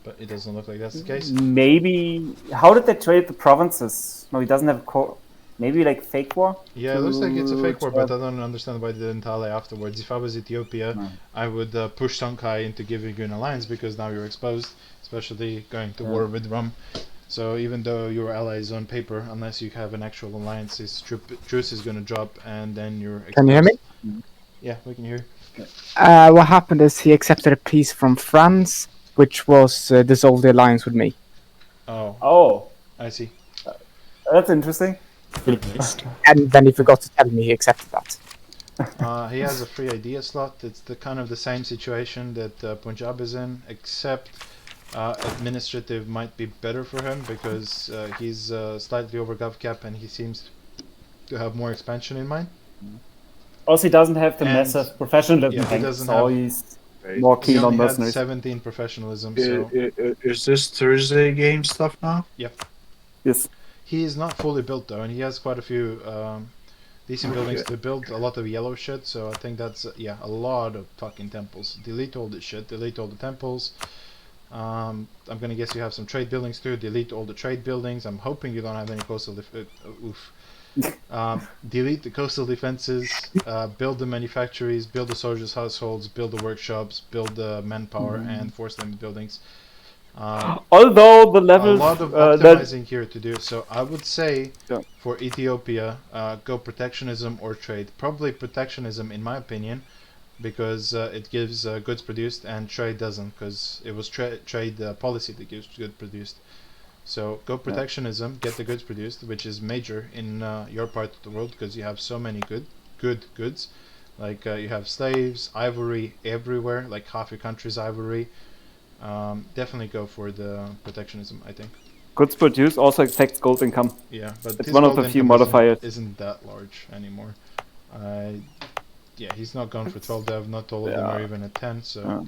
but it doesn't look like that's the case. Maybe. How did they trade the provinces? No, he doesn't have maybe like fake war? Yeah, it looks like it's a fake war, but to- I don't understand why they didn't ally afterwards. If I was Ethiopia, No. I would push Songhai into giving you an alliance because now you're exposed, especially going to war with Rum. So even though your ally is on paper, unless you have an actual alliance, his truce is going to drop, and then you're exposed. Can you hear me? Yeah, we can hear. What happened is he accepted a peace from France, which was dissolve the alliance with me. Oh, Oh, I see. that's interesting. And then he forgot to tell me he accepted that. He has a free idea slot. It's the kind of the same situation that Punjab is in, except administrative might be better for him because he's slightly over gov cap and he seems to have more expansion in mind. Also, he doesn't have the And- massive professionalism yeah, he thing, doesn't so have- he's Right. more He keen on only had mercenaries. 17 professionalism, so Is this Thursday game stuff now? Yes. he is not fully built though, and he has quite a few decent buildings Okay. to build. A lot of yellow shit, so I think that's yeah, a lot of fucking temples. Delete all the shit. Delete all the temples. I'm gonna guess you have some trade buildings too. Delete all the trade buildings. I'm hoping you don't have any coastal. Oof. Delete the coastal defenses. Build the manufactories. Build the soldiers' households. Build the workshops. Build the manpower and force them buildings. Although the A level lot of that optimizing here to do. So I would say Yeah. for Ethiopia, go protectionism or trade. Probably protectionism in my opinion, because it gives goods produced and trade doesn't, because it was trade policy that gives goods produced. So go protectionism, get the goods produced, which is major in your part of the world because you have so many good goods. Like you have slaves, ivory everywhere, like half your country's ivory. Definitely go for the protectionism, I think. goods produced also affects gold income. Yeah, but It's his one of gold the few income modifiers. isn't that large anymore. Yeah, he's not gone for 12 dev. Not all of them are even at 10. So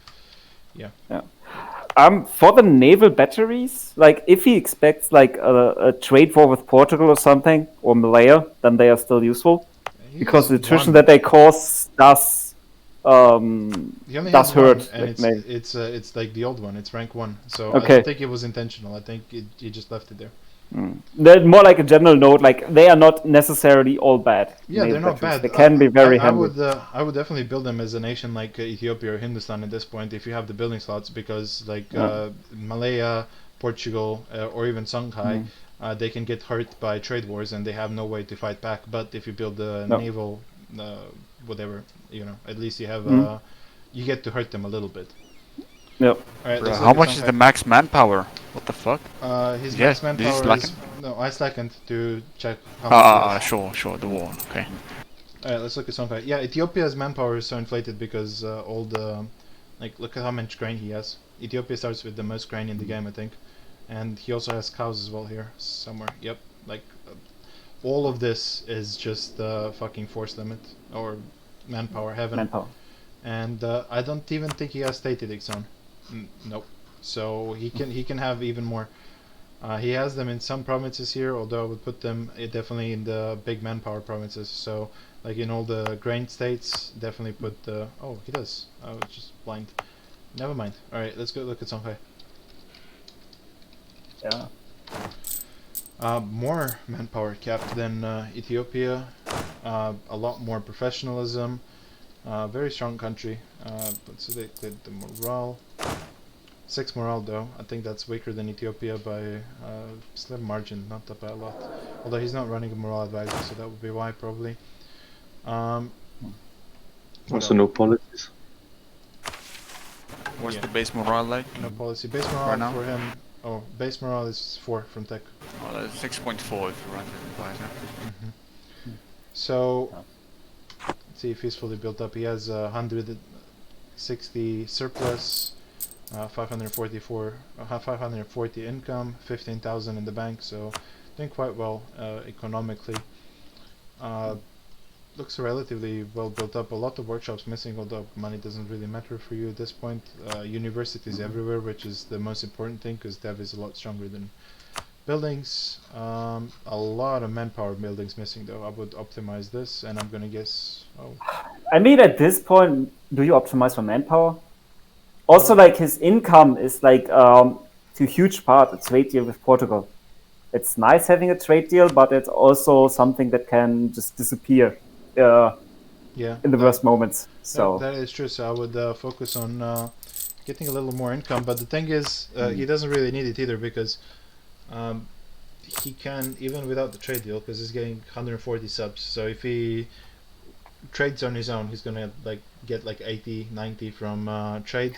For the naval batteries, like if he expects like a trade war with Portugal or something or Malaya, then they are still useful he because has the attrition one. that they cause does He only does has one, hurt. and Like, maybe. it's like the old one. It's rank 1. So I Okay. don't think it was intentional. I think he just left it there. They're more like a general note, like they are not necessarily all bad. Yeah, naval they're not batteries. bad. They can be very I handy. I would definitely build them as a nation like Ethiopia or Hindustan at this point if you have the building slots, because like Malaya, Portugal, or even Songhai, they can get hurt by trade wars and they have no way to fight back. But if you build the naval, whatever, you know, at least you have you get to hurt them a little bit. Yep. All right, let's How look at much is Songhai. the max manpower? What the fuck? His Yeah, max did you manpower slacken? is no. I slackened to check how much. he has. Sure, the war. Okay. Alright, let's look at Songhai. Yeah, Ethiopia's manpower is so inflated because all the like look at how much grain he has. Ethiopia starts with the most grain in the game, I think, and he also has cows as well here somewhere. Yep, like all of this is just fucking force limit or manpower heaven. Manpower. And I don't even think he has state edict zone. Nope. So he can have even more. He has them in some provinces here, although I would put them definitely in the big manpower provinces. So like in all the grain states, definitely put the. Oh, he does. I was just blind. Never mind. All right, let's go look at Songhai. Yeah. More manpower capped than Ethiopia. A lot more professionalism. Very strong country. Let's see the morale. 6 morale though. I think that's weaker than Ethiopia by a slim margin, not by a lot. Although he's not running a morale advisor, so that would be why probably. What Also else? no policies. What's Yeah. the base morale like? No policy. Base morale Right now? for him. Oh, base morale is 4 from tech. Well, that's 6.4 if you run the advisor. So, let's see if he's fully built up. He has 160 surplus, 540 income, 15,000 in the bank. So, doing quite well economically. Looks relatively well built up. A lot of workshops missing, although money doesn't really matter for you at this point. Universities everywhere, which is the most important thing, because dev is a lot stronger than buildings. A lot of manpower buildings missing, though. I would optimize this, and I'm gonna guess. Oh, I mean, at this point, do you optimize for manpower? Also, like his income is like to a huge part a trade deal with Portugal. It's nice having a trade deal, but it's also something that can just disappear yeah. in the worst moments. So that is true. So I would focus on getting a little more income. But the thing is, he doesn't really need it either, because he can, even without the trade deal, because he's getting 140 subs. So if he trades on his own, he's gonna like get like 80, 90 from trade.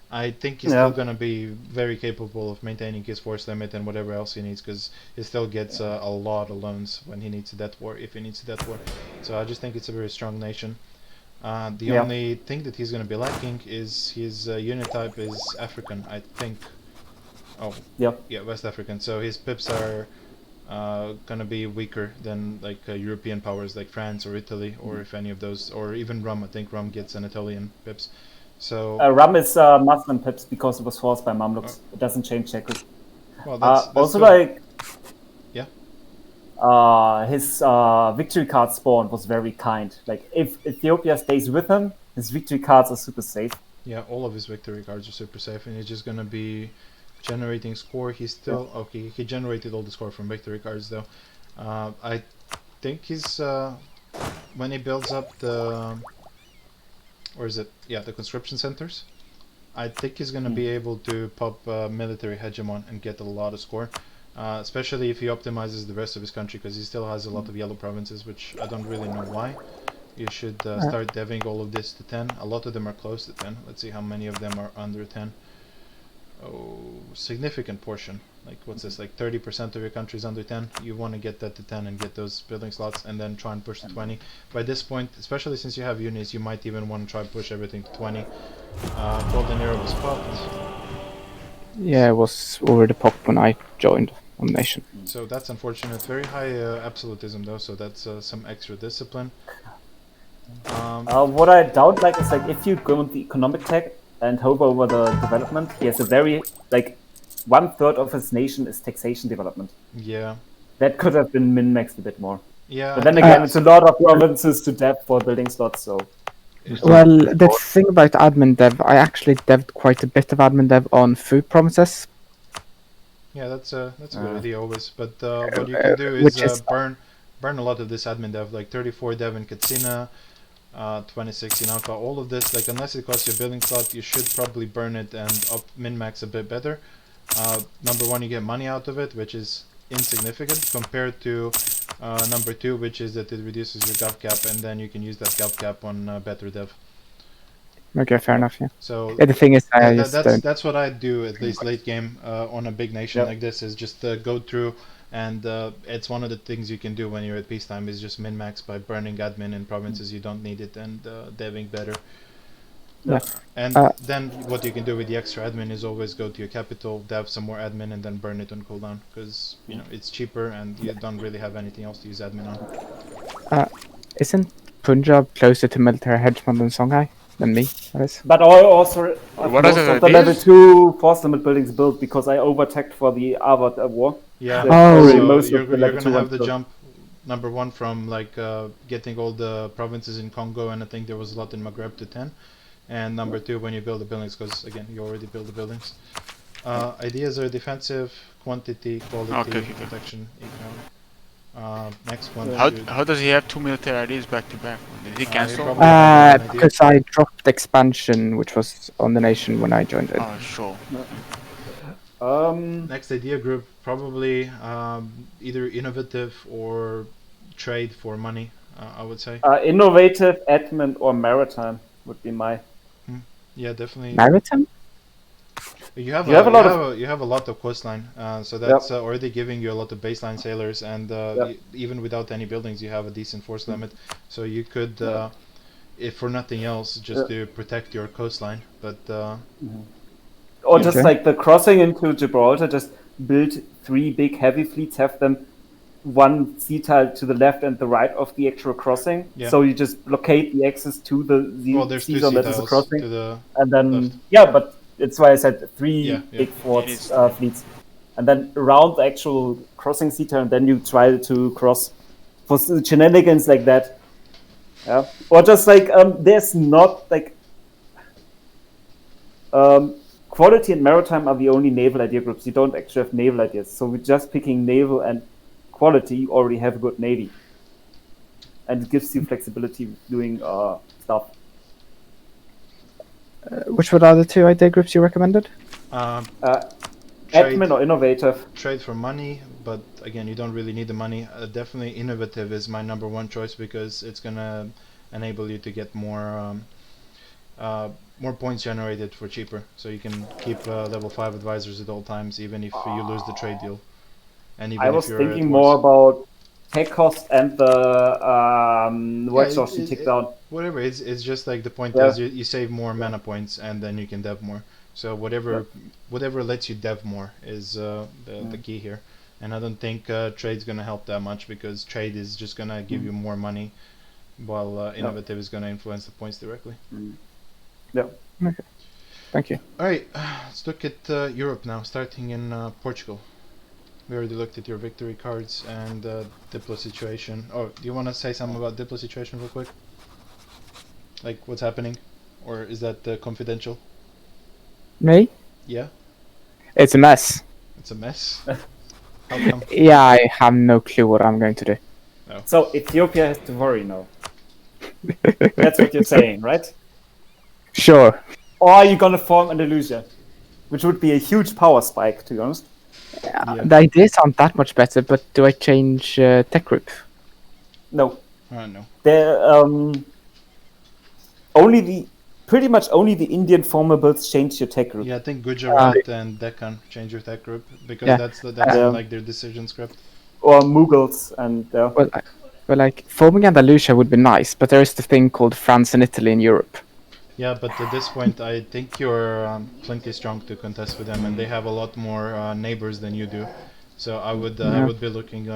I think he's still gonna be very capable of maintaining his force limit and whatever else he needs, because he still gets a lot of loans when he needs a debt war, if he needs a debt war. So I just think it's a very strong nation. The only thing that he's gonna be lacking is his unit type is African, I think. Oh, yeah, West African. So his pips are gonna be weaker than like European powers like France or Italy, or if any of those, or even Rum. I think Rum gets Anatolian pips. So Rum is Muslim pips because it was forced by Mamluks. It doesn't change Czechus. well, that's also good. like Yeah. His victory card spawn was very kind. Like if Ethiopia stays with him, his victory cards are super safe. Yeah, all of his victory cards are super safe, and he's just gonna be generating score. He's still okay. He generated all the score from victory cards, though. I think he's when he builds up the, or is it? Yeah, the conscription centers. I think he's gonna be able to pop military hegemon and get a lot of score, especially if he optimizes the rest of his country, because he still has a lot of yellow provinces, which I don't really know why. You should start deving all of this to 10. A lot of them are close to 10. Let's see how many of them are under 10. Oh, significant portion. Like, what's this? Like 30% of your country is under 10. You want to get that to 10 and get those building slots, and then try and push to 20. By this point, especially since you have units, you might even want to try and push everything to 20. Golden Arrow was popped. Yeah, it was already popped when I joined on Nation. So that's unfortunate. Very high absolutism, though, so that's some extra discipline. What I doubt like is like if you go with the economic tech and hover over the development, he has a very like 1/3 of his nation is taxation development. Yeah. That could have been min-maxed a bit more. Yeah. But then again, it's a lot of provinces to dev for building slots, so. Well, the thing about admin dev, I actually dev'd quite a bit of admin dev on food promises. Yeah, that's a good idea always. But what you can do is burn a lot of this admin dev, like 34 dev in Katsina, 26 in Alpha. All of this, like unless it costs you a building slot, you should probably burn it and min-max a bit better. Number one, you get money out of it, which is insignificant compared to number two, which is that it reduces your gov cap, and then you can use that gov cap on better dev. Okay, fair enough. Yeah. So the thing is, that's what I do at least late game on a big nation like this, is just go through, and it's one of the things you can do when you're at peacetime is just min-max by burning admin in provinces you don't need it and deving better. Yeah. And then what you can do with the extra admin is always go to your capital, dev some more admin, and then burn it on cooldown, because you know it's cheaper and you don't really have anything else to use admin on. Isn't Punjab closer to military hegemon than Songhai? Than me, that is. But I also have What most are of the level 2 force limit buildings built because I overtacked for the Avad war. Yeah, so you're gonna have the jump, number one, from like getting all the provinces in Congo, and I think there was a lot in Maghreb, to 10. And number two, when you build the buildings, because again, you already build the buildings. Ideas are defensive, quantity, quality, protection, economic. Next one. How does he have 2 military ideas back to back? Did he cancel? Because I dropped expansion, which was on the nation when I joined it. Oh, sure. Next idea group, probably either innovative or trade for money, I would say. Innovative, admin, or maritime would be my. Yeah, definitely. Maritime? You have You have a lot you have a lot of coastline, so that's already giving you a lot of baseline sailors, and even without any buildings, you have a decent force limit. So you could, if for nothing else, just to protect your coastline. But Or just Okay. like the crossing into Gibraltar, just build 3 big heavy fleets, have them one sea tile to the left and the right of the actual crossing. Yeah. So you just blockade the access to the well, there's sea 2 zone sea that is a tiles crossing. to the And then, left. but that's why I said 3 Yeah, big forts, It is fleets. And then around the actual crossing sea tile, and then you try to cross for shenanigans like that. Yeah. Or just like, there's not like, quality and maritime are the only naval idea groups. You don't actually have naval ideas. So we're just picking naval and quality. You already have a good navy. And it gives you flexibility doing stuff. Which were the other 2 idea groups you recommended? Trade, Admin or innovative. trade for money, but again, you don't really need the money. Definitely innovative is my number 1 choice because it's gonna enable you to get more points generated for cheaper. So you can keep level 5 advisors at all times, even if you lose the trade deal. And even I if was you're thinking at more wars. about tech cost and the work source you tick down. Whatever, it's just like the point Yeah. is you save more mana points and then you can dev more. So whatever lets you dev more is the key here. And I don't think trade's gonna help that much because trade is just gonna give you more money, while innovative is gonna influence the points directly. Yeah. Okay. Thank you. All right, let's look at Europe now, starting in Portugal. We already looked at your victory cards and Diplo situation. Oh, do you want to say something about Diplo situation real quick? Like what's happening? Or is that confidential? Me? Yeah? It's a mess. It's a mess? How come? Yeah, I have no clue what I'm going to do. So Ethiopia has to worry now. That's what you're saying, right? Sure. Or are you gonna form Andalusia? Which would be a huge power spike, to be honest. Yeah. The ideas aren't that much better, but do I change tech group? No. No. There pretty much only the Indian former builds change your tech group. Yeah, I think Gujarat and Deccan change your tech group because Yeah. that's Yeah. like their decision script. Or Mughals and Well, like forming Andalusia would be nice, but there is the thing called France and Italy in Europe. Yeah, but at this point, I think you're plenty strong to contest with them, and they have a lot more neighbors than you do. So I would be looking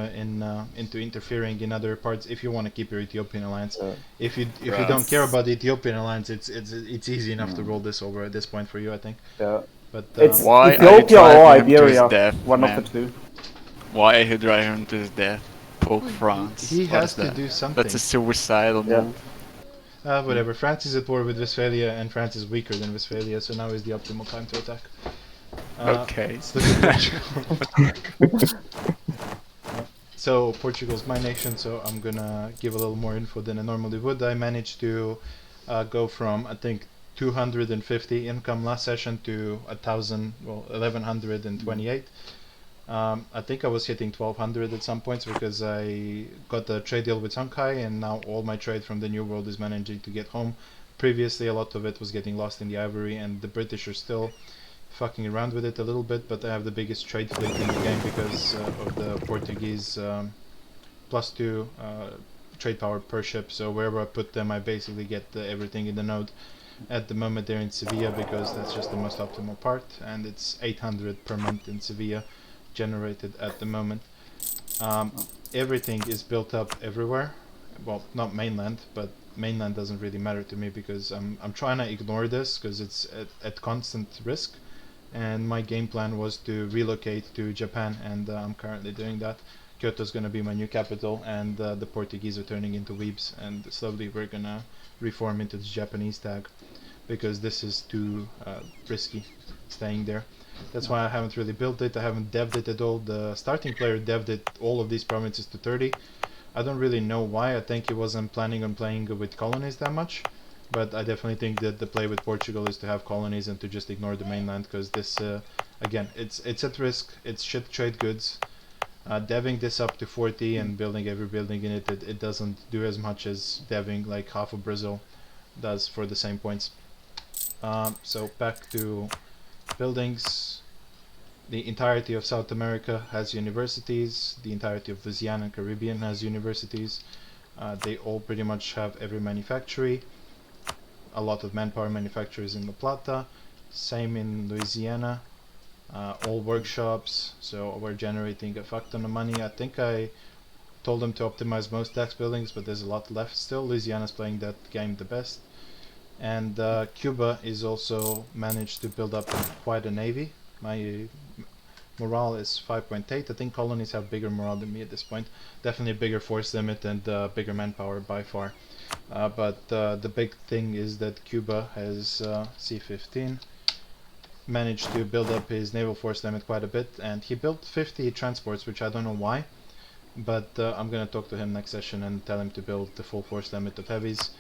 into interfering in other parts if you want to keep your Ethiopian alliance. If you don't care about the Ethiopian alliance, it's easy enough to roll this over at this point for you, I think. Yeah. But It's Why are you Ethiopia or driving him to his Iberia, death, one man? of the 2. Why are you driving him to his death? Poke France. he What has is to that? do something. That's a suicidal Yeah. move. Whatever. France is at war with Westphalia, and France is weaker than Westphalia, so now is the optimal time to attack. Okay. Let's look at Portugal. So Portugal's my nation, so I'm gonna give a little more info than I normally would. I managed to go from I think 250 income last session to 1128. I think I was hitting 1200 at some points because I got the trade deal with Songhai, and now all my trade from the New World is managing to get home. Previously, a lot of it was getting lost in the Ivory, and the British are still fucking around with it a little bit, but I have the biggest trade fleet in the game because of the Portuguese +2 trade power per ship. So wherever I put them, I basically get everything in the node. At the moment, they're in Sevilla because that's just the most optimal part, and it's 800 per month in Sevilla generated at the moment. Everything is built up everywhere. Well, not mainland, but mainland doesn't really matter to me because I'm trying to ignore this because it's at constant risk. And my game plan was to relocate to Japan, and I'm currently doing that. Kyoto's gonna be my new capital, and the Portuguese are turning into weebs, and slowly we're gonna reform into the Japanese tag because this is too risky staying there. That's why I haven't really built it. I haven't devved it at all. The starting player devved it all of these provinces to 30. I don't really know why. I think he wasn't planning on playing with colonies that much. But I definitely think that the play with Portugal is to have colonies and to just ignore the mainland, because this, again, it's at risk. It's shit trade goods. Deving this up to 40 and building every building in it, it doesn't do as much as deving like half of Brazil does for the same points. So back to buildings. The entirety of South America has universities. The entirety of Louisiana and Caribbean has universities. They all pretty much have every manufactory. A lot of manpower manufacturers in La Plata. Same in Louisiana. All workshops. So we're generating a fuck ton of money. I think I told them to optimize most tax buildings, but there's a lot left still. Louisiana's playing that game the best. And Cuba is also managed to build up quite a navy. My morale is 5.8. I think colonies have bigger morale than me at this point. Definitely a bigger force limit and bigger manpower by far. But the big thing is that Cuba has C15 managed to build up his naval force limit quite a bit, and he built 50 transports, which I don't know why. But I'm gonna talk to him next session and tell him to build the full force limit of heavies,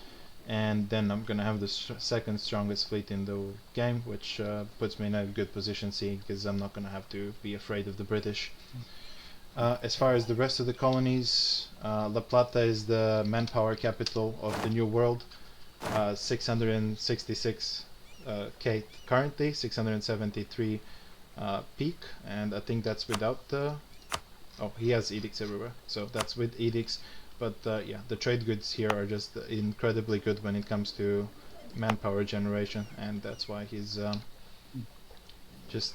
and then I'm gonna have the second strongest fleet in the game, which puts me in a good position, seeing because I'm not gonna have to be afraid of the British. As far as the rest of the colonies, La Plata is the manpower capital of the New World. 666 K currently, 673 peak, and I think that's without the. Oh, he has edicts everywhere, so that's with edicts. But yeah, the trade goods here are just incredibly good when it comes to manpower generation, and that's why he's he's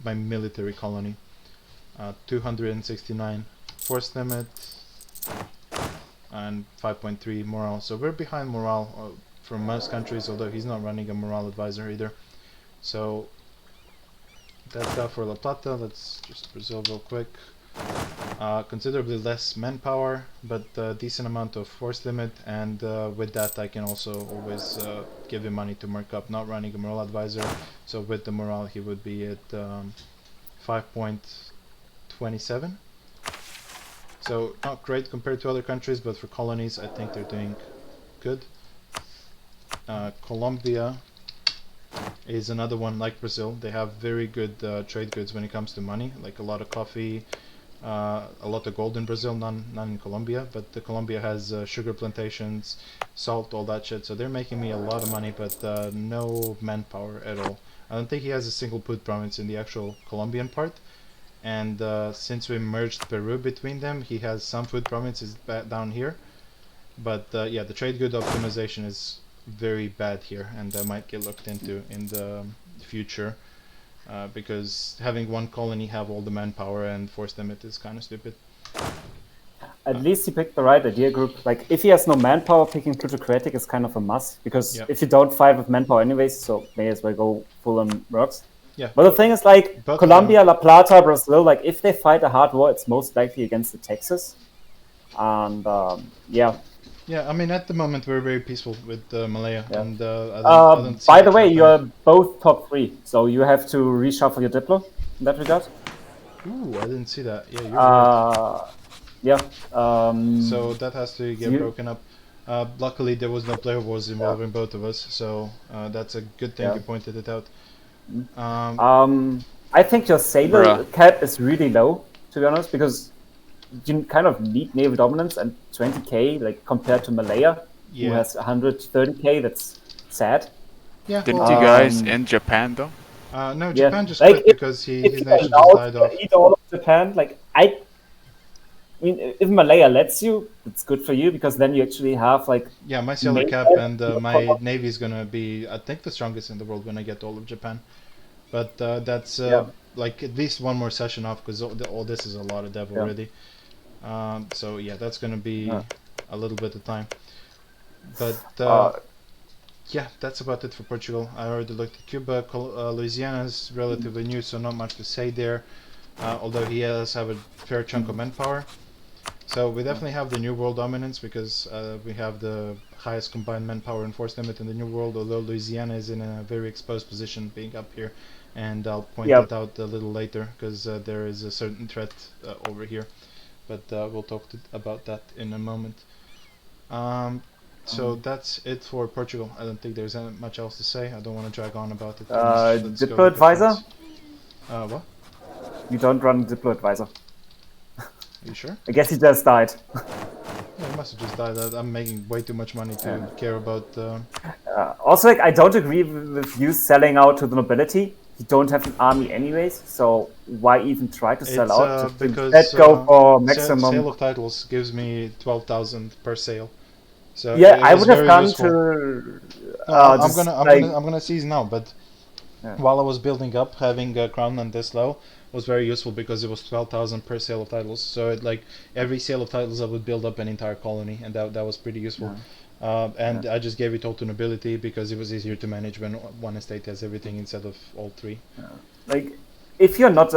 my military colony. 269 force limit and 5.3 morale. So we're behind morale from most countries, although he's not running a morale advisor either. So that's that for La Plata. Let's just Brazil real quick. Considerably less manpower, but a decent amount of force limit, and with that I can also always give him money to mark up, not running a morale advisor. So with the morale he would be at 5.27. So not great compared to other countries, but for colonies I think they're doing good. Colombia is another one like Brazil. They have very good trade goods when it comes to money, like a lot of coffee, a lot of gold in Brazil, none in Colombia, but Colombia has sugar plantations, salt, all that shit, so they're making me a lot of money, but no manpower at all. I don't think he has a single put province in the actual Colombian part, and since we merged Peru between them, he has some food provinces down here, but yeah, the trade good optimization is very bad here, and that might get looked into in the future, because having one colony have all the manpower and force limit is kind of stupid. At least he picked the right idea group. Like, if he has no manpower, picking plutocratic is kind of a must, because if you don't fight with manpower anyways, so may as well go full on works. Yeah. But the thing is, like, but, Colombia, La Plata, Brazil, like, if they fight a hard war, it's most likely against the Texas. And, yeah. Yeah, I mean, at the moment we're very peaceful with Malaya, and I don't see by the way, you're both top 3, so you have to reshuffle your Diplo in that regard. Ooh, I didn't see that. Yeah, you're right. Yeah. So that has to get broken up. Luckily, there was no player wars involving both of us, so that's a good thing you pointed it out. I think your sailor cap is really low, to be honest, because you kind of need naval dominance, and 20k, like, compared to Malaya, who has 130k, that's sad. Yeah. Didn't you guys end Japan, though? No, Japan just quit because his nation just died off. Eat all of Japan, like, I mean, if Malaya lets you, it's good for you, because then you actually have, like... Yeah, my sailor cap and my navy is gonna be, I think, the strongest in the world when I get all of Japan. But that's, like, at least one more session off, because all this is a lot of dev already. So, yeah, that's gonna be a little bit of time. But, yeah, that's about it for Portugal. I already looked at Cuba. Louisiana is relatively new, so not much to say there. Although he does have a fair chunk of manpower. So we definitely have the New World dominance, because we have the highest combined manpower and force limit in the New World, although Louisiana is in a very exposed position being up here. And I'll point that out a little later, because there is a certain threat over here. But we'll talk about that in a moment. So that's it for Portugal. I don't think there's much else to say. I don't want to drag on about it. Diplo advisor? What? You don't run Diplo advisor. Are you sure? I guess he just died. Yeah, must have just died. I'm making way too much money to care about. Also, like, I don't agree with you selling out to the nobility. You don't have an army anyways, so why even try to sell out? Just because instead go for maximum. sale of titles gives me 12,000 per sale. So Yeah, it I was would have very gone useful. to. No, I'm just, gonna like, I'm gonna seize now, but Yeah. while I was building up, having a crown land this low was very useful because it was 12,000 per sale of titles. So it like every sale of titles I would build up an entire colony, and that was pretty useful. And I just gave it all to nobility because it was easier to manage when one estate has everything instead of all three. Like, if you're not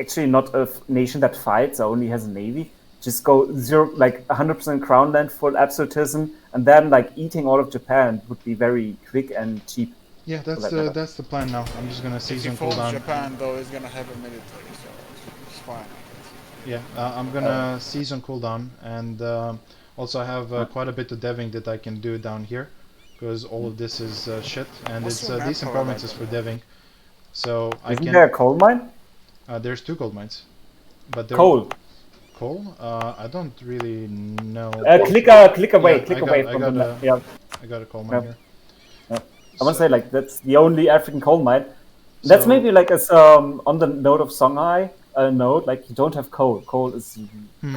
actually not a nation that fights or only has a navy, just go 100% crown land, full absolutism, and then like eating all of Japan would be very quick and cheap. Yeah, that that's the plan now. I'm just gonna If seize he on folds cooldown. Japan, though, he's gonna have a military, so it's fine. Yeah, I'm gonna seize on cooldown, and also I have quite a bit of deving that I can do down here, because all of this is shit, and What's it's your map decent power provinces like? for deving. So I Isn't can. there a coal mine? There's 2 gold mines, but they're Coal. coal. I don't really know. Click away. Yeah, click I away got- I from got the map. a- Yeah. I got a coal mine Yeah. here. I want to say like that's the only African coal mine. That's So- maybe like as on the note of Songhai note, like you don't have coal. Coal is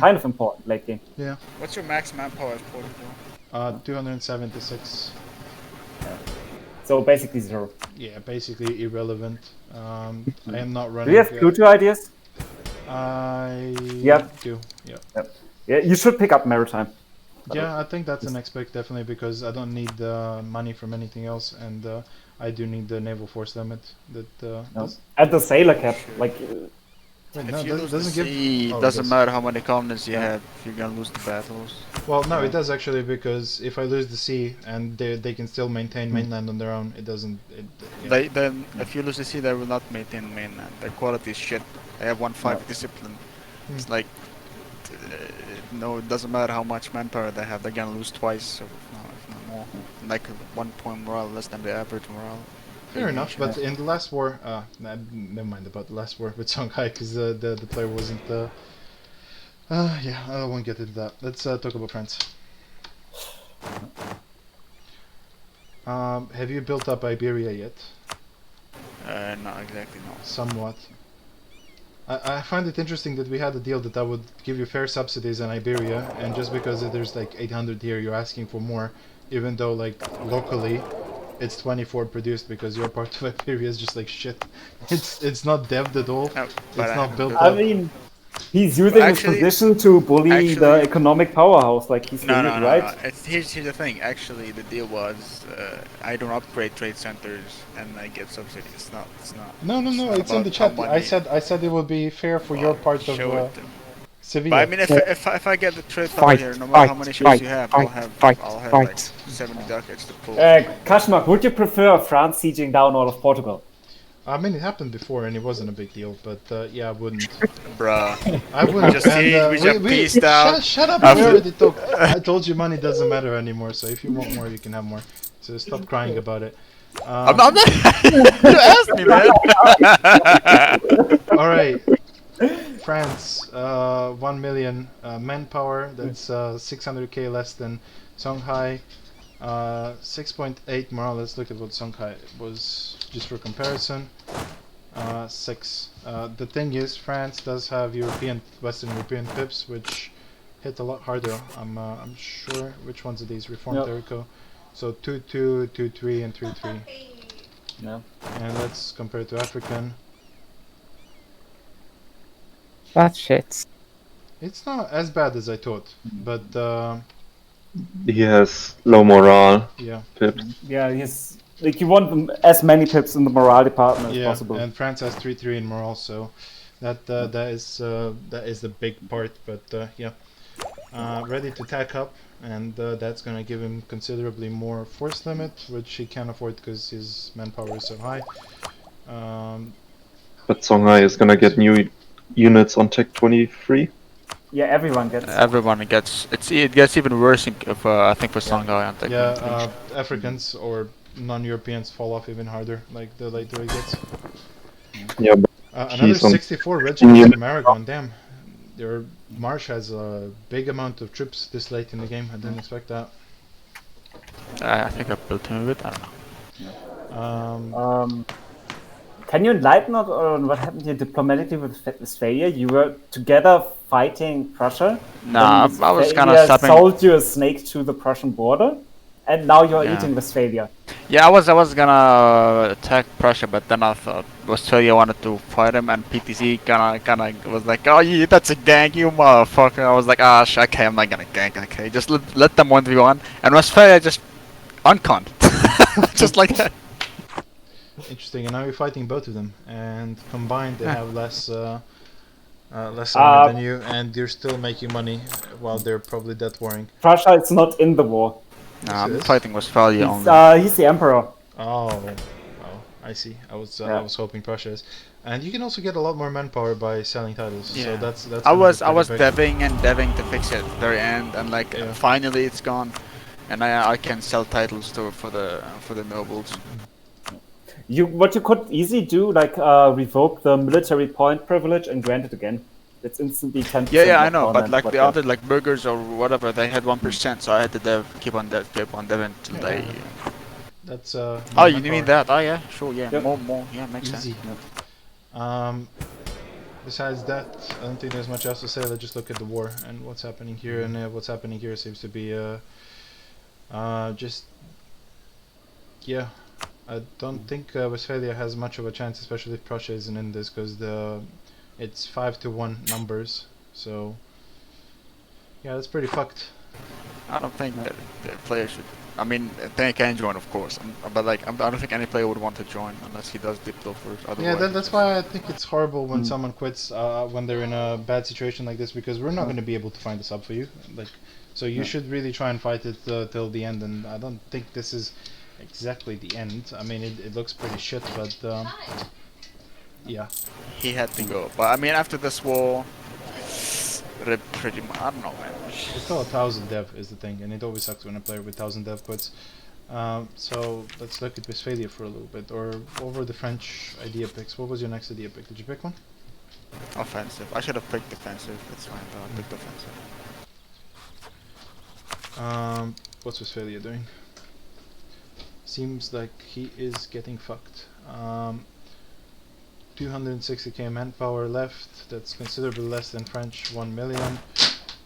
kind of important lately. Yeah. What's your max manpower at Portugal? 276. So basically 0. Yeah, basically irrelevant. I am not Do running. you have Pluto ideas? I Yeah. do. Yeah. Yeah, you should pick up maritime. Yeah, I think that's the next pick definitely because I don't need money from anything else, and I do need the naval force limit. That At the sailor cap, like wait, If no, you lose the doesn't give. sea, Oh, it it doesn't does. matter how many colonies you have, you're gonna lose the battles. Well, no, it does actually because if I lose the sea and they can still maintain mainland on their own, it doesn't. Yeah. Then if you lose the sea, they will not maintain mainland. Their quality is shit. They have 1-5 discipline. It's like no, it doesn't matter how much manpower they have. They're gonna lose twice, so if not more. Like 1 point morale less than the average morale. Fair enough, but in the last war, never mind about the last war with Songhai because the player wasn't. Yeah, I won't get into that. Let's talk about France. Have you built up Iberia yet? Not exactly, no. Somewhat. I find it interesting that we had a deal that I would give you fair subsidies in Iberia, and just because there's like 800 here, you're asking for more, even though like locally it's 24 produced because your part of Iberia is just like shit. It's not devved at all. No, It's but I not haven't built built up. I mean, he's using Actually- his position to bully the actually- economic powerhouse, like he's doing No, it no, right. no. Here's the thing. Actually, the deal was I don't upgrade trade centers and I get subsidies. It's not. No, not it's in the about chat. how money- I said it would be fair for your part of show it to me. Sevilla. But I mean, if I get the trade power Fight, here, no matter how fight, many ships fight, you have, fight, I'll have fight. like 70 ducats to pull. Kashmak, would you prefer France sieging down all of Portugal? I mean, it happened before and it wasn't a big deal, but yeah, I wouldn't. Bruh. I wouldn't. Just and, see, we just pieced out. Shut up! After- We already talked. I told you money doesn't matter anymore. So if you want more, you can have more. So stop crying about it. I'm not. You asked me, man. All right. France, 1 million manpower. That's 600k less than Songhai. 6.8 morale. Let's look at what Songhai was, just for comparison. 6. The thing is, France does have Western European pips, which hit a lot harder. I'm sure. Which ones are these? Reformed Jericho. So 2-2, 2-3, and 3-3. Yeah. And let's compare it to African. That shit. It's not as bad as I thought, but He has low morale. yeah. Pips. Yeah, he's like you want them as many pips in the morale department as Yeah, possible. and France has 3-3 in morale, so that that is the big part. But yeah, ready to tack up, and that's gonna give him considerably more force limit, which he can't afford because his manpower is so high. But Songhai is gonna get new units on Tech 23. Yeah, everyone gets. Everyone gets. It gets even worse if I think for Songhai and Yeah, Africans or non-Europeans fall off even harder, like the later he gets. Yeah, but Another He's on- 64 regiments from Aragon, damn. They're Marsh has a big amount of troops this late in the game. I didn't expect that. I think I built him a bit. I don't know. Can you enlighten us on what happened here diplomatically with Westphalia? You were together fighting Prussia. Nah, then I was kinda Westphalia stopping- sold you a snake to the Prussian border, and now you're Yeah. eating Westphalia. Yeah, I was gonna attack Prussia, but then I thought Australia wanted to fight him, and PTC kinda was like, "Oh, yeah, that's a gank, you motherfucker." I was like, "Ah, okay, I'm not gonna gank. Okay, just let them 1v1." And Australia just unconned, just like that. Interesting. And now you're fighting both of them, and combined they Yeah. have less armor than you, and you're still making money while they're probably death warring. Prussia is not in the war. Nah, I'm Yes. fighting Westphalia only. He's the emperor. Oh, I see. I Yeah. was hoping Prussia is, and you can also get a lot more manpower by selling titles. So Yeah. that's. I gonna was be I was pretty big. deving to fix it at the very end, and like Yeah. finally it's gone, and I can sell titles for the nobles. What you could easily do, like revoke the military point privilege and grant it again. It's instantly 10%. Yeah, I know, more but than like what the you- other like burgers or whatever, they had 1%, so I had to keep on deving till they. That's Oh, more you mean manpower. that? Oh yeah, sure, yeah, Yep. more, yeah, makes Easy. sense. Besides that, I don't think there's much else to say. Let's just look at the war and what's happening here. And what's happening here seems to be just yeah. I don't think Westphalia has much of a chance, especially if Prussia isn't in this, because it's 5-1 numbers. So yeah, that's pretty fucked. I don't think that the player should. I mean, they can join, of course, but like I don't think any player would want to join unless he does Diplo first. Yeah, Otherwise, that's why I think it's horrible when someone quits when they're in a bad situation like this, because we're not going to be able to find a sub for you. Like, so you should really try and fight it till the end. And I don't think this is exactly the end. I mean, it looks pretty shit, but yeah. he had to go. But I mean, after this war, pretty much. I don't know, man. It's still 1,000 dev is the thing, and it always sucks when a player with 1,000 dev quits. So let's look at Westphalia for a little bit, or over the French idea picks. What was your next idea pick? Did you pick one? Offensive. I should have picked defensive. That's fine, though. I picked offensive. What's Westphalia doing? Seems like he is getting fucked. 260k manpower left. That's considerably less than French. 1 million.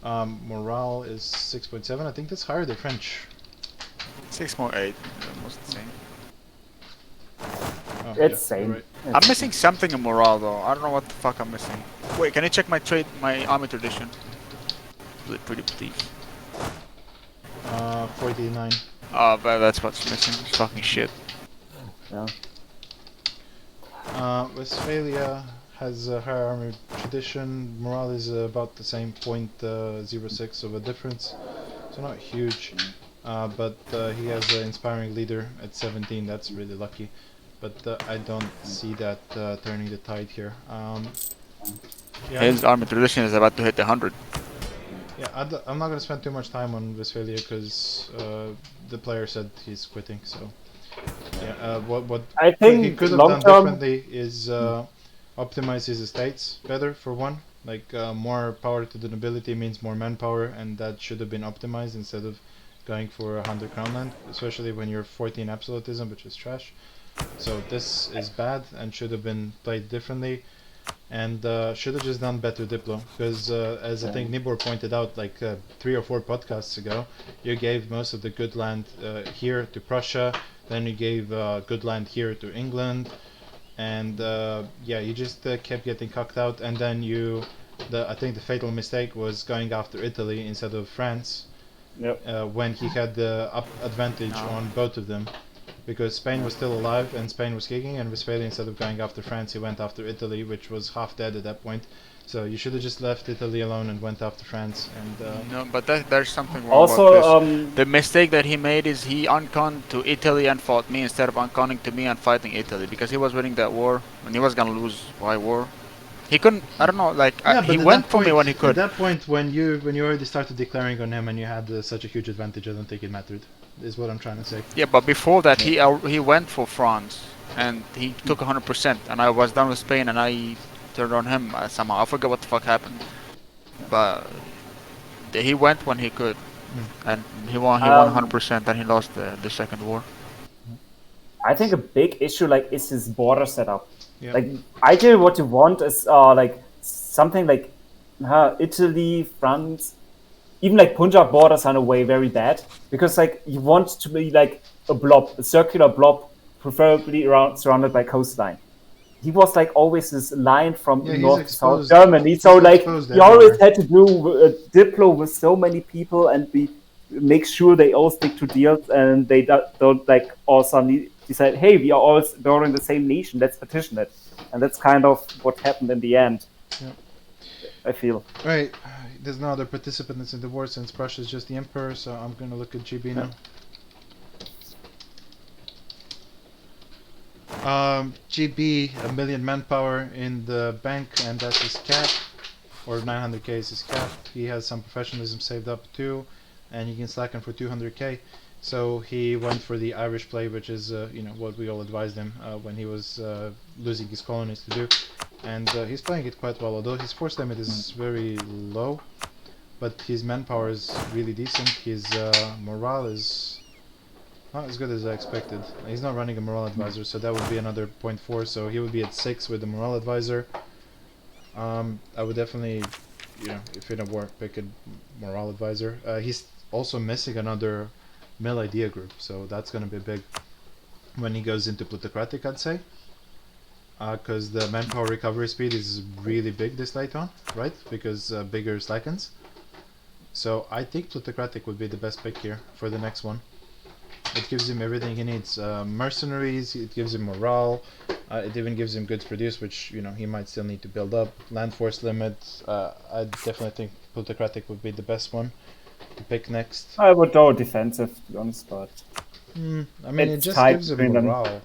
Morale is 6.7. I think that's higher than French. 6 more 8. Almost the same. Oh, It's yeah, same. you're right. I'm missing something in morale, though. I don't know what the fuck I'm missing. Wait, can you check my army tradition? Pretty please. 49. Oh, but that's what's missing. Fucking shit. Yeah. Westphalia has a higher army tradition. Morale is about the same, 0.06 of a difference, so not huge. But he has an inspiring leader at 17. That's really lucky. But I don't see that turning the tide here. Yeah, His army tradition is about to hit 100. yeah. I'm not gonna spend too much time on Westphalia because the player said he's quitting. So yeah, what I he think could have long done term, differently is optimize his estates better for one. Like more power to the nobility means more manpower, and that should have been optimized instead of going for 100 crown land, especially when you're 14 absolutism, which is trash. So this is bad and should have been played differently, and should have just done better Diplo, because as I think Nibor pointed out like 3 or 4 podcasts ago, you gave most of the good land here to Prussia, then you gave good land here to England, and yeah, you just kept getting cucked out, and then I think the fatal mistake was going after Italy instead of France. Yep. When he had the advantage on both of them, because Spain was still alive and Spain was kicking, and Westphalia, instead of going after France, he went after Italy, which was half dead at that point. So you should have just left Italy alone and went after France. And No, but there's something wrong also, about this. The mistake that he made is he unconned to Italy and fought me instead of unconning to me and fighting Italy, because he was winning that war and he was gonna lose by war. He couldn't. I don't know. Like he went for me when he could. At that point, when you already started declaring on him and you had such a huge advantage, I don't think it mattered. Is what I'm trying to say. Yeah, but before that, he went for France and he took 100%, and I was done with Spain and I turned on him somehow. I forgot what the fuck happened. but he went when he could, and he won. He won 100%, and he lost the second war. I think a big issue is his border setup. Yeah. Like ideally, what you want is something like Italy, France, even Punjab borders are in a way very bad because you want to be like a blob, a circular blob, preferably surrounded by coastline. He was always this line from north to south Germany, so he always had to do a diplo with so many people and make sure they all stick to deals and they don't all suddenly decide, hey, we are all in the same nation, let's petition it, and that's kind of what happened in the end. Yeah. I feel. Right, there's no other participants in the war since Prussia is just the emperor, so I'm gonna look at GB now. GB, 1 million manpower in the bank, and that's his cap, or 900k is his cap. He has some professionalism saved up too, and he can slacken for 200k. So he went for the Irish play, which is what we all advised him when he was losing his colonies to do, and he's playing it quite well. Although his force limit is very low, but his manpower is really decent. His morale is not as good as I expected. He's not running a morale advisor, so that would be another 0.4. So he would be at 6 with the morale advisor. I would definitely, if in a war, pick a morale advisor. He's also missing another mill idea group, so that's going to be big when he goes into plutocratic, I'd say, because the manpower recovery speed is really big this late on, right? Because bigger slackens. So I think plutocratic would be the best pick here for the next one. It gives him everything he needs. Mercenaries, it gives him morale, it even gives him goods produced, which he might still need to build up. Land force limit, I definitely think plutocratic would be the best one to pick next. I would go defensive, to be honest, but I mean, it just gives him morale.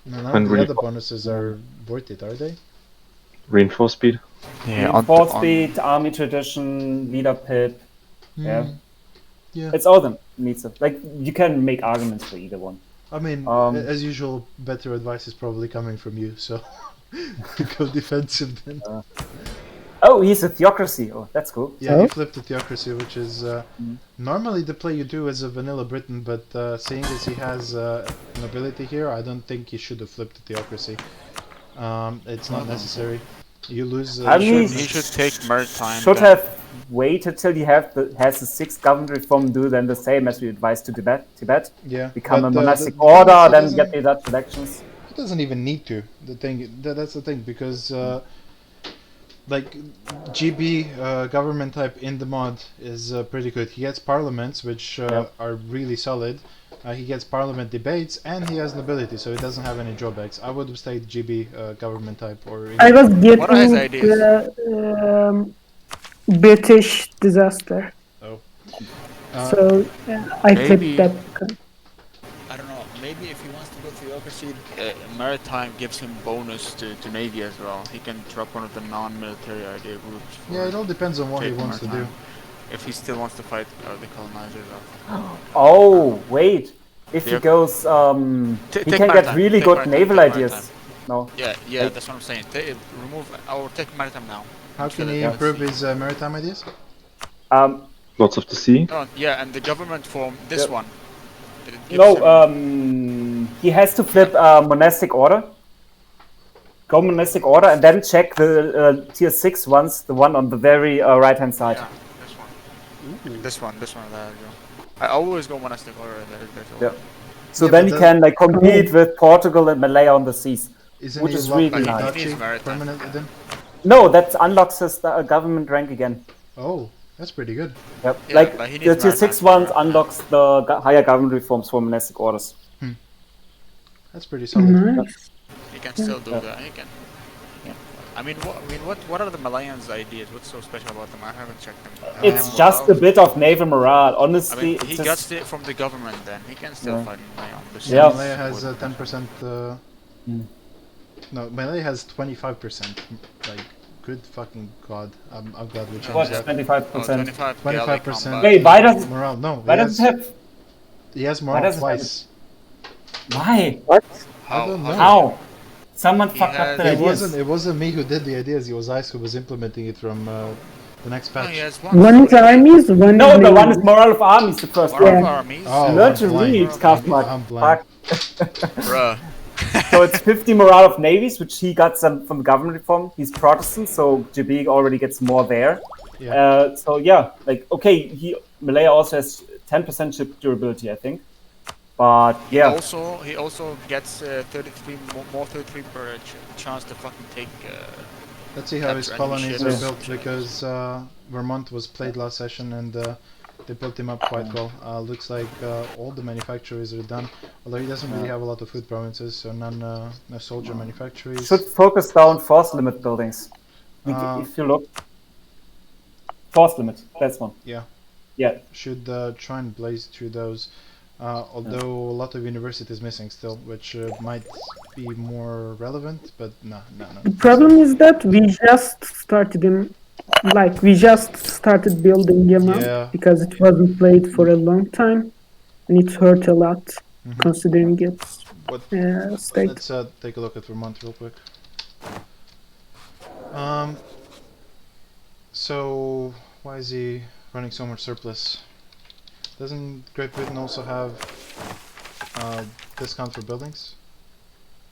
None of the other bonuses are worth it, are they? Reinforce speed. Yeah, Reinforce speed, army tradition, leader pip. Yeah. Yeah. It's all them needs it. You can make arguments for either one. I mean, as usual, better advice is probably coming from you, so go defensive then. Oh, he's a theocracy. Oh, that's cool. Yeah, he flipped the theocracy, which is normally the play you do as a vanilla Briton, but seeing as he has nobility here, I don't think he should have flipped the theocracy. It's not necessary. You lose. He should take maritime. Should have waited till he has the 6th government reform, do then the same as we advised to Tibet. Yeah. Become a monastic order, then get the Dutch elections. He doesn't even need to. That's the thing, because GB government type in the mod is pretty good. He gets parliaments, which are really solid. He gets parliament debates, and he has nobility, so he doesn't have any drawbacks. I would have stayed GB government type or. I was getting What are his ideas? the British disaster. Oh. So I maybe- clicked that. I don't know. Maybe if he wants to go theocracy, maritime gives him bonus to navy as well. He can drop one of the non-military idea groups. Yeah, it all depends on what he take wants to do. maritime. If he still wants to fight the colonizers. Oh, wait. If he Yep. goes, he Take can get maritime, really take good maritime, naval take ideas. maritime. No. Yeah, that's what I'm saying. Remove or take maritime now. How can Instead he of improve sea. his maritime ideas? Lots of the sea. Oh, yeah, and the government form this Yep. one. It gives him- He has to flip monastic order. Go monastic order and then check the tier 6 ones, the one on the very right hand side. Yeah, this one. This one. There you go. I always go monastic order. There's Yeah. always- So Yeah, then but you can compete with Portugal and Malaya on the seas. Isn't Which he is locked really by nice. Duchy He needs maritime. permanently then? No, that unlocks his government rank again. Oh, that's pretty good. Yep. Yeah, but he The needs tier 6 maritime ones for- unlocks the higher government reforms for monastic orders. That's pretty solid. Nice. He can still do that. He can. I mean, what are the Malayans' ideas? What's so special about them? I haven't checked them. It's just a bit of naval morale. I Honestly, mean, it's he just, gets it from the government. Then he can still Yeah. fight Malaya on the Yeah. seas Malaya has with- 10%. No, Malaya has 25%. Like, good fucking god. I'm glad we changed what, that. 25%? 25 25%. Wait, why does Morale. No, why does it have? he has why morale does it have- twice. Why? I don't know. How? Someone He fucked up has- the It ideas. wasn't me who did the ideas. It was Ice who was implementing it from The next No, patch. he has one. One is armies, one No, is the one is navies. morale of armies. The first Moral one. of Yeah. armies. Oh, Learn I'm to blind. read, I'm Kafmak. I'm blind. Bruh. So it's 50 morale of navies, which he got some from the government reform. He's Protestant, so GB already gets more there. Yeah. So yeah, like okay, Malaya also has 10% ship durability, I think. But He yeah, also gets 33 more 33 per chance to fucking take. Let's see how his capture enemy colonies ships are or built, some shit. because Vermont was played last session and they built him up quite well. Looks like all the manufacturers are done, although he doesn't really have a lot of food provinces, so no soldier manufactories. should focus down force limit buildings. If you look, force limit, that's one. Yeah. Yeah. Should try and blaze through those. Although a lot of universities missing still, which might be more relevant, but no. The problem is that we just started building him up Yeah. because it wasn't played for a long time, and it hurt a lot Mhm. considering its What? state. Let's take a look at Vermont real quick. So why is he running so much surplus? Doesn't Great Britain also have discount for buildings?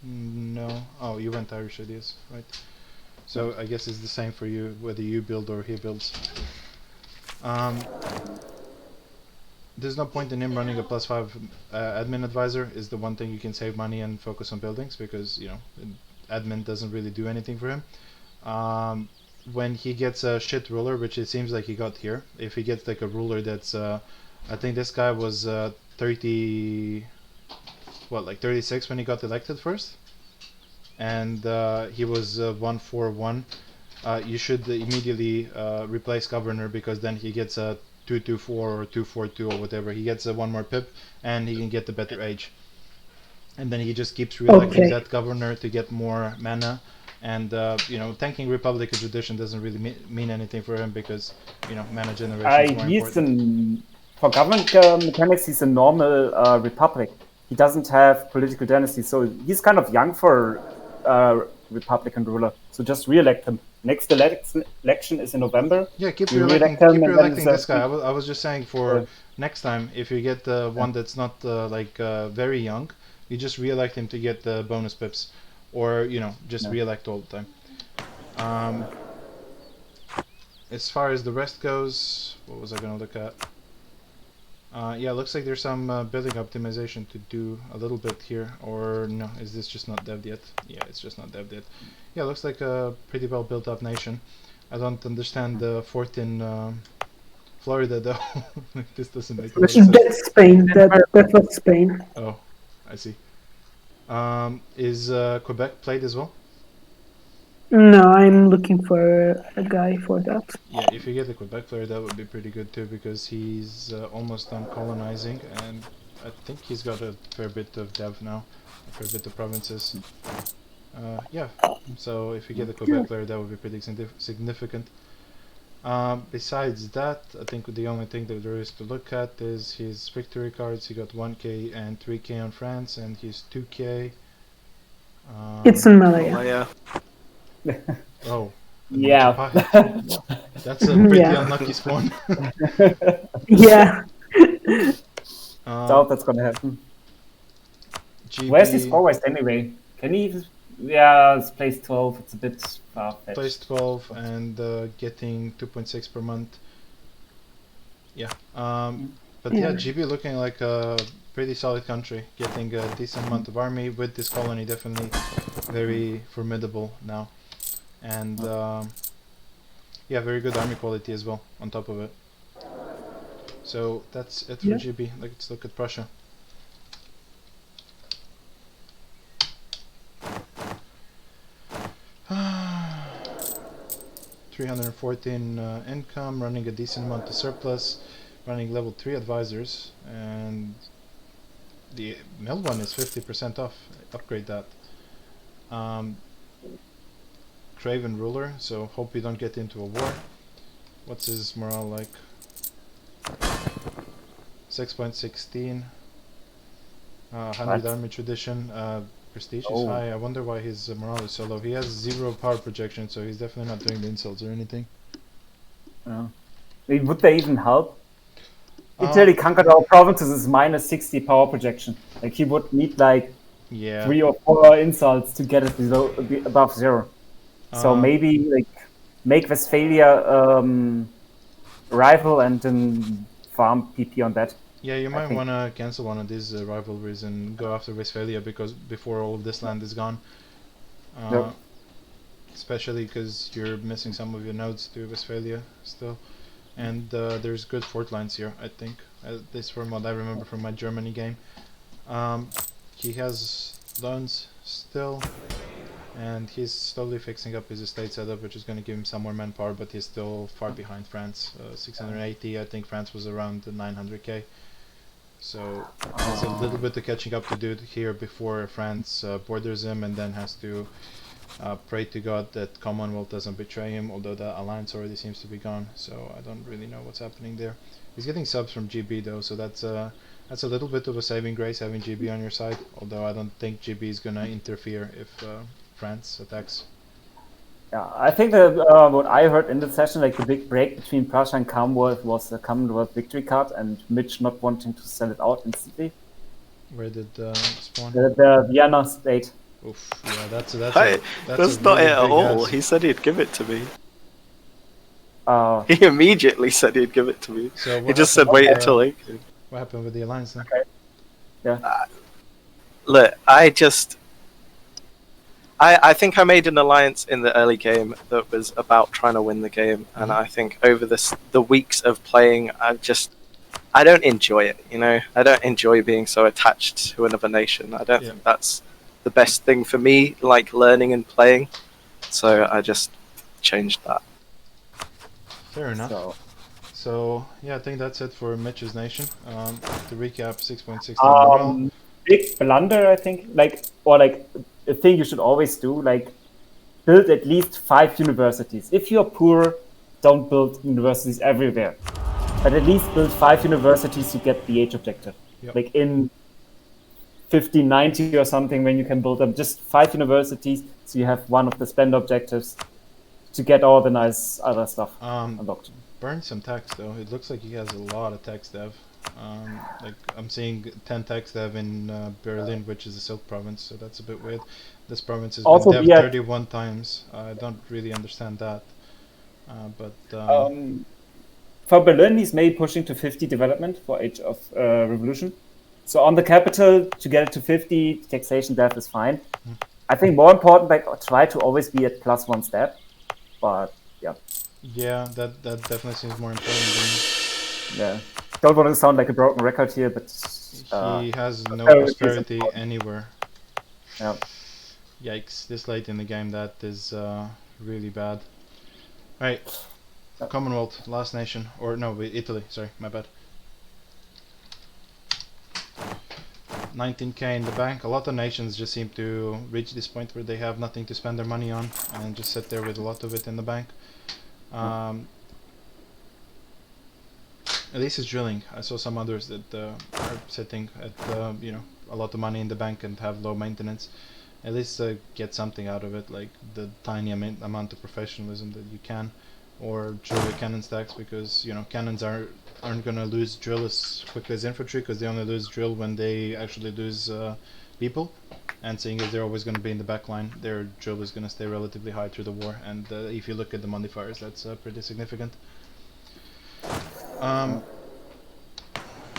No. Oh, you went Irish ideas, right? So I guess it's the same for you, whether you build or he builds. There's no point in him running a +5 admin advisor. Is the one thing you can save money and focus on buildings, because you know admin doesn't really do anything for him. When he gets a shit ruler, which it seems like he got here, if he gets like a ruler that's I think this guy was 30, what, like 36 when he got elected first, and he was 141. You should immediately replace governor, because then he gets a 224 or 242 or whatever. He gets one more pip, and he can get the better age. And then he just keeps re-electing that governor to get more mana. And you know, tanking Republican tradition doesn't really mean anything for him, because you know, mana generation is more important. For government mechanics, he's a normal republic. He doesn't have political dynasty, so he's kind of young for Republican ruler. So just re-elect him. Next election is in November. Yeah, keep You re-electing re-elect him, this guy. I was just saying, for next time, if you get one that's not very young, you just re-elect him to get the bonus pips, or you know, just re-elect all the time. As far as the rest goes, what was I gonna look at? Yeah, looks like there's some building optimization to do a little bit here, or no, is this just not dev'd yet? Yeah, it's just not dev'd yet. Yeah, looks like a pretty well built up nation. I don't understand the fort in Florida though. This doesn't make a lot of sense. That's Spain. That was Spain. Oh, I see. Is Quebec played as well? No, I'm looking for a guy for that. Yeah, if you get a Quebec player, that would be pretty good too, because he's almost done colonizing, and I think he's got a fair bit of dev now, a fair bit of provinces. Yeah, so if you get a Quebec player, that would be pretty significant. Besides that, I think the only thing that there is to look at is his victory cards. He got 1k and 3k on France, and he's 2k. It's in Malaya. Oh. Yeah. That's a pretty unlucky spawn. Yeah. Doubt that's gonna happen. GB, Where's his forward anyway? Can he even... Yeah, it's place 12. It's a bit far-fetched. place 12 and getting 2.6 per month. Yeah. But yeah, GB looking like a pretty solid country, getting a decent amount of army with this colony, definitely very formidable now. And yeah, very good army quality as well on top of it. So that's it for GB. Let's look at Prussia. $314 income, running a decent amount of surplus, running level 3 advisors, and the mill one is 50% off. Upgrade that. Craven ruler, so hope you don't get into a war. What's his morale like? 6.16. 100 army tradition. Prestige is high. I wonder why his morale is so low. He has 0 power projection, so he's definitely not doing the insults or anything. Would they even help? Uh, Italy conquered our provinces is minus 60 power projection. Like he would need like Yeah. 3 or 4 insults to get it above 0. So Um, maybe like make Westphalia rival and then farm PP on that. Yeah, you I might think. want to cancel one of these rivalries and go after Westphalia because before all of this land is gone. Yep. Especially because you're missing some of your nodes to Westphalia still. And there's good fort lines here, I think. At least from what I remember from my Germany game. He has loans still. And he's slowly fixing up his estate setup, which is going to give him some more manpower, but he's still far behind France. 680, I think France was around the 900k. So there's a little bit of catching up to do here before France borders him and then has to pray to God that Commonwealth doesn't betray him, although the alliance already seems to be gone, so I don't really know what's happening there. He's getting subs from GB though, so that's a little bit of a saving grace having GB on your side, although I don't think GB is gonna interfere if France attacks. Yeah, I think that what I heard in the session, like the big break between Prussia and Commonwealth was the Commonwealth victory card and Mitch not wanting to sell it out instantly. Where did spawn? The Vienna state. Oof, yeah, that's That's a not really it at big all. ass. He said he'd give it to me. Uh, He immediately said he'd give it to me. So He what just said happened wait with, until April. what happened with the alliance then? Okay. Yeah. Look, I think I made an alliance in the early game that was about trying to win the game, and I think over the weeks of playing, I don't enjoy it. You know, I don't enjoy being so attached to another nation. I don't think that's the best thing for me, like learning and playing. So I just changed that. Fair enough. So yeah, I think that's it for Mitch's nation. To recap, 6.16 morale. Big blunder, I think. Or a thing you should always do, like build at least 5 universities. If you're poor, don't build universities everywhere. But at least build 5 universities to get the age objective. Yep. Like in 1590 or something, when you can build them, just 5 universities, so you have one of the spend objectives to get all the nice other stuff unlocked. Burn some tax though. It looks like he has a lot of tax dev. Like I'm seeing 10 tax dev in Berlin, which is a Silk province, so that's a bit weird. This province has Also, been dev 31 times. I don't really understand that. For Berlin, he's maybe pushing to 50 development for Age of Revolution. So on the capital, to get it to 50, taxation dev is fine. I think more important, like try to always be at +1 step. But yeah. Yeah, that definitely seems more important than. Yeah. Don't want to sound like a broken record here, but he has no prosperity anywhere. Yeah. Yikes! This late in the game, that is really bad. Right, Commonwealth, last nation, or no, Italy. Sorry, my bad. 19k in the bank. A lot of nations just seem to reach this point where they have nothing to spend their money on and just sit there with a lot of it in the bank. At least it's drilling. I saw some others that are sitting at a lot of money in the bank and have low maintenance. At least get something out of it, like the tiny amount of professionalism that you can, or drill your cannon stacks, because cannons aren't gonna lose drill as quickly as infantry, because they only lose drill when they actually lose people, and seeing as they're always going to be in the back line, their drill is going to stay relatively high through the war, and if you look at the modifiers, that's pretty significant.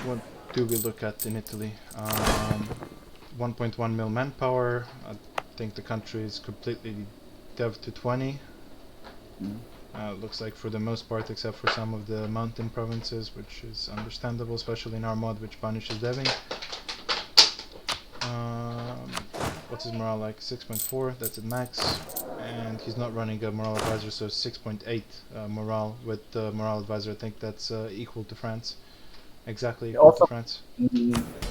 What do we look at in Italy? 1.1 mil manpower. I think the country is completely dev to 20. Looks like for the most part, except for some of the mountain provinces, which is understandable, especially in our mod, which punishes deving. What's his morale like? 6.4, that's at max. And he's not running a morale advisor, so 6.8 morale with the morale advisor. I think that's equal to France. Exactly equal to France.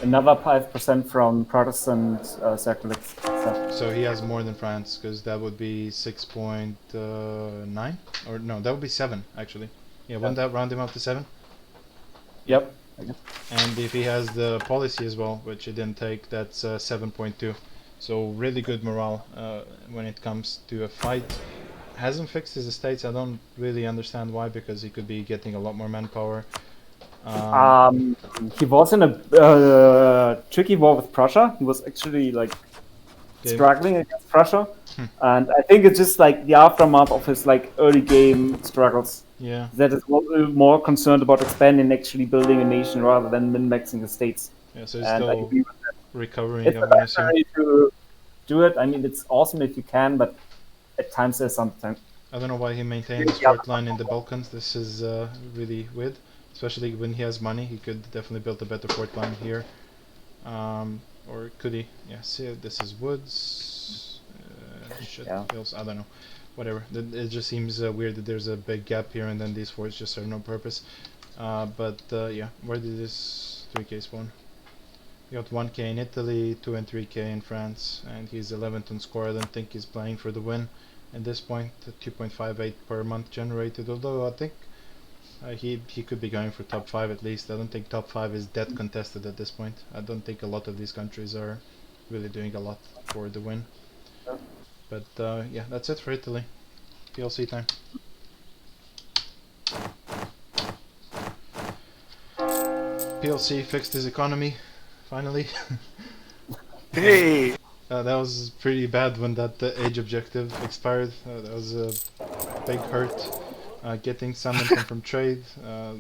Another 5% from Protestant secular stuff. So he has more than France, because that would be 6.9? Or no, that would be 7 actually. Yeah, wouldn't that round him up to 7? Yep. And if he has the policy as well, which he didn't take, that's 7.2. So really good morale when it comes to a fight. hasn't fixed his estates. I don't really understand why, because he could be getting a lot more manpower. He was in a tricky war with Prussia. He was actually like struggling against Prussia, and I think it's just like the aftermath of his like early game struggles. Yeah. That is more concerned about expanding, actually building a nation rather than min-maxing the states. Yeah, so he's And I still agree with that. recovering, It's I'm gonna assume. necessary to do it. I mean, it's awesome if you can, but at times there's something. I don't know why he maintained this fort line in the Balkans. This is really weird. Especially when he has money, he could definitely build a better fort line here. Or could he? Yeah, see, this is woods. Shit, hills, I don't know. Whatever. It just seems weird that there's a big gap here and then these forts just serve no purpose. But yeah, where did this 3k spawn? He got 1k in Italy, 2 and 3k in France, and he's 11th on score. I don't think he's playing for the win at this point. 2.58 per month generated, although I think he could be going for top 5 at least. I don't think top 5 is that contested at this point. I don't think a lot of these countries are really doing a lot for the win. But yeah, that's it for Italy. PLC time. PLC fixed his economy, finally. Hey! That was pretty bad when that age objective expired. That was a big hurt. Getting some income from trade.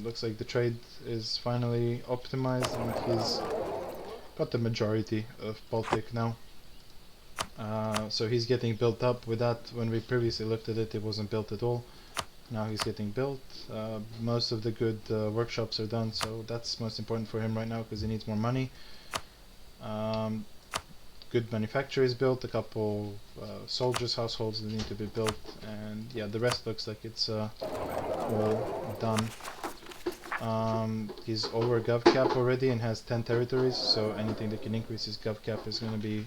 Looks like the trade is finally optimized and he's got the majority of Baltic now. So he's getting built up. With that, when we previously looked at it, it wasn't built at all. Now he's getting built. Most of the good workshops are done, so that's most important for him right now because he needs more money. Good manufacturer is built, a couple soldiers' households that need to be built, and yeah, the rest looks like it's all done. He's over gov cap already and has 10 territories, so anything that can increase his gov cap is going to be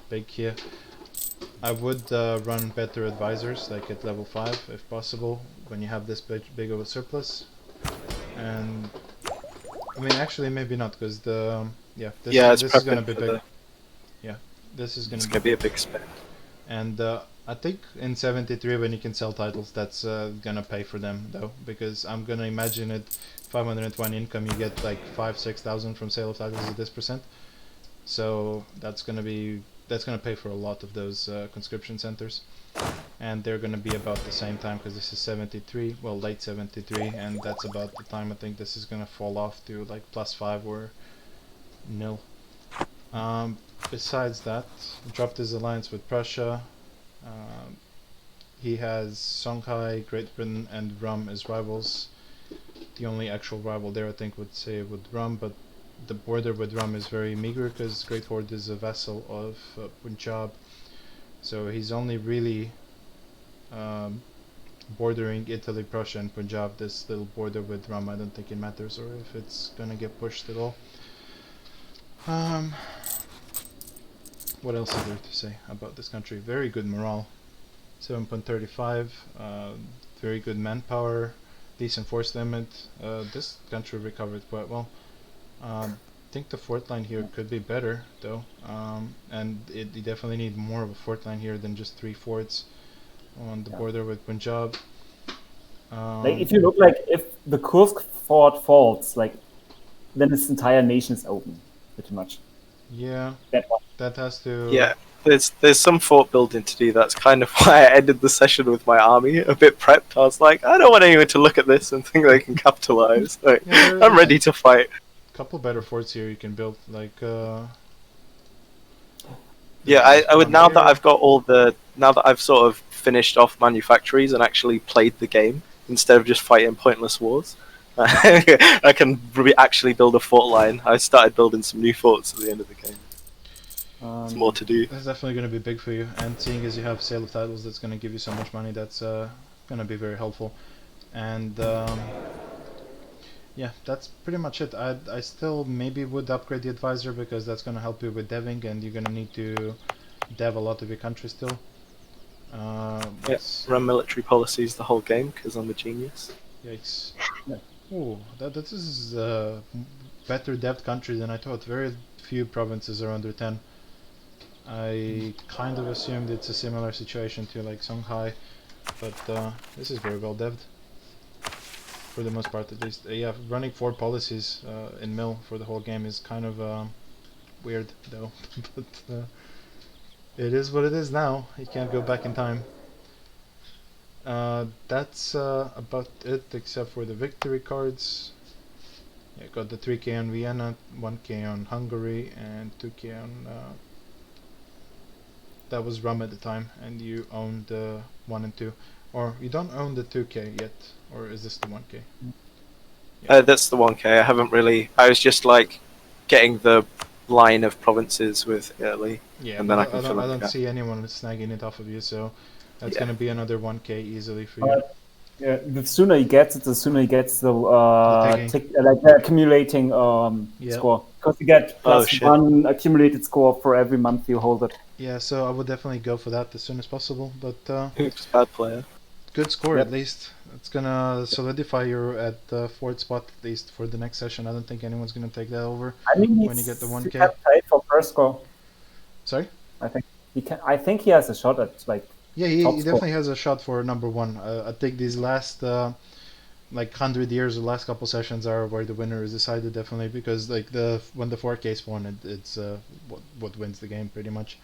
big here. I would run better advisors, like at level 5 if possible, when you have this big of a surplus. And I mean, actually maybe not, because the this is going to be big. Yeah, this is going to be a big spend. And I think in 73 when you can sell titles, that's gonna pay for them though, because I'm gonna imagine at 520 income you get like 5-6,000 from sale of titles at this percent. So that's gonna pay for a lot of those conscription centers, and they're gonna be about the same time because this is 73, well late 73, and that's about the time I think this is gonna fall off to like +5 or nil. Besides that, dropped his alliance with Prussia. He has Songhai, Great Britain and Rum as rivals. The only actual rival there I think would say with Rum, but the border with Rum is very meager because Great Horde is a vassal of Punjab. So he's only really bordering Italy, Prussia and Punjab. This little border with Rum, I don't think it matters or if it's gonna get pushed at all. What else is there to say about this country? Very good morale, 7.35, very good manpower, decent force limit. This country recovered quite well. I think the fort line here could be better though, and you definitely need more of a fort line here than just 3 forts on the border with Punjab. Like if you look like if the Kursk fort falls, like then this entire nation is open, pretty much. Yeah, that has to... Yeah, there's some fort building to do. That's kind of why I ended the session with my army a bit prepped. I was like, I don't want anyone to look at this and think they can capitalize. Like, yeah, I'm ready to fight. Couple better forts here you can build, like yeah, I would, now that I've got now that I've sort of finished off manufactories and actually played the game instead of just fighting pointless wars, I can actually build a fort line. I started building some new forts at the end of the game. There's more to do. That's definitely going to be big for you, and seeing as you have sale of titles that's going to give you so much money, that's going to be very helpful. And yeah, that's pretty much it. I still maybe would upgrade the advisor because that's going to help you with deving, and you're going to need to dev a lot of your country still. Yes, run military policies the whole game because I'm a genius. Yikes. Oh, this is a better devved country than I thought. Very few provinces are under 10. I kind of assumed it's a similar situation to like Songhai. but this is very well devved. For the most part, at least. Yeah, running 4 policies in mill for the whole game is kind of weird, though. But it is what it is now. You can't go back in time. That's about it, except for the victory cards. Yeah, got the 3k on Vienna, 1k on Hungary, and 2k on... that was rum at the time, and you owned 1 and 2. Or you don't own the 2k yet, or is this the 1k? That's the 1k. I haven't really... I was just like getting the line of provinces with Italy. Yeah, and but then I can fill I in the don't gap. see anyone snagging it off of you, so that's Yeah. gonna be another 1k easily for you. Yeah, the sooner he gets it, the sooner he gets the ticking. accumulating Yeah. score. Because you get Oh, plus shit. 1 accumulated score for every month you hold it. Yeah, so I would definitely go for that as soon as possible, but Oops, bad player. good score Yep. at least. It's gonna solidify you at the 4th spot at least for the next session. I don't think anyone's gonna take that over. I mean, When you get the he 1K. can play for first score. Sorry? I think he can. I think he has a shot at like. Yeah, he Top score. definitely has a shot for number 1. I think these last like 100 years, the last couple sessions are where the winner is decided definitely, because like when the 4K spawn, it's what wins the game pretty much.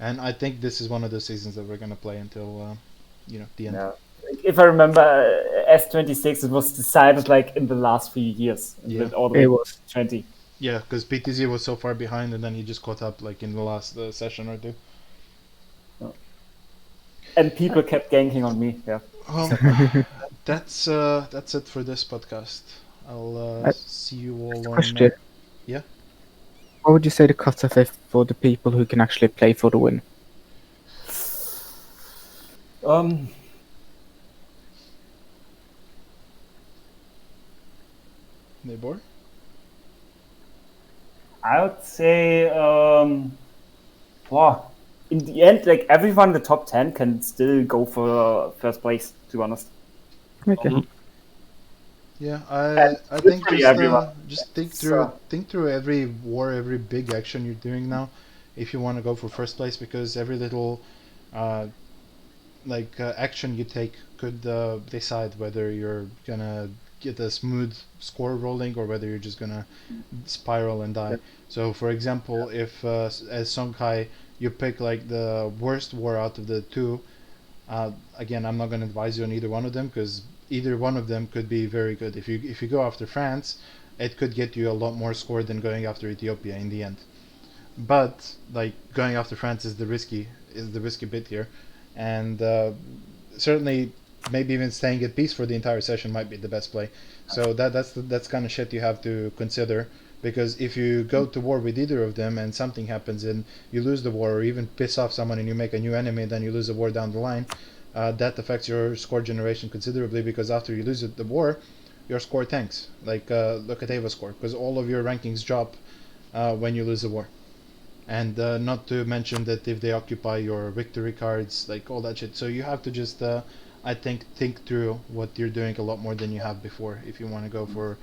And I think this is one of the seasons that we're gonna play until the end. Yeah. If I remember, S26, it was decided like in the last few years. Yeah. All the way It to was. 20. Yeah, because PTZ was so far behind, and then he just caught up like in the last session or 2. And people kept ganking on me. Yeah. Well, that's it for this podcast. I'll see you all on. Question. Yeah. What would you say the cutoff is for the people who can actually play for the win? Neighbor? I would say, in the end, like everyone in the top 10 can still go for first place, to be honest. Okay. Yeah, I think literally everyone. just think So- through every war, every big action you're doing now, if you want to go for first place, because every little action you take could decide whether you're gonna get a smooth score rolling or whether you're just gonna spiral and die. Yeah. So, for example, if as Songhai you pick like the worst war out of the 2, again, I'm not gonna advise you on either one of them, because either one of them could be very good. If you go after France, it could get you a lot more score than going after Ethiopia in the end. But like going after France is the risky bit here, and certainly maybe even staying at peace for the entire session might be the best play. So that's kind of shit you have to consider, because if you go to war with either of them and something happens and you lose the war, or even piss off someone and you make a new enemy, then you lose the war down the line. That affects your score generation considerably, because after you lose the war, your score tanks. Like look at Ava's score, because all of your rankings drop when you lose the war. And not to mention that if they occupy your victory cards, like all that shit. So you have to just, I think through what you're doing a lot more than you have before if you want to go for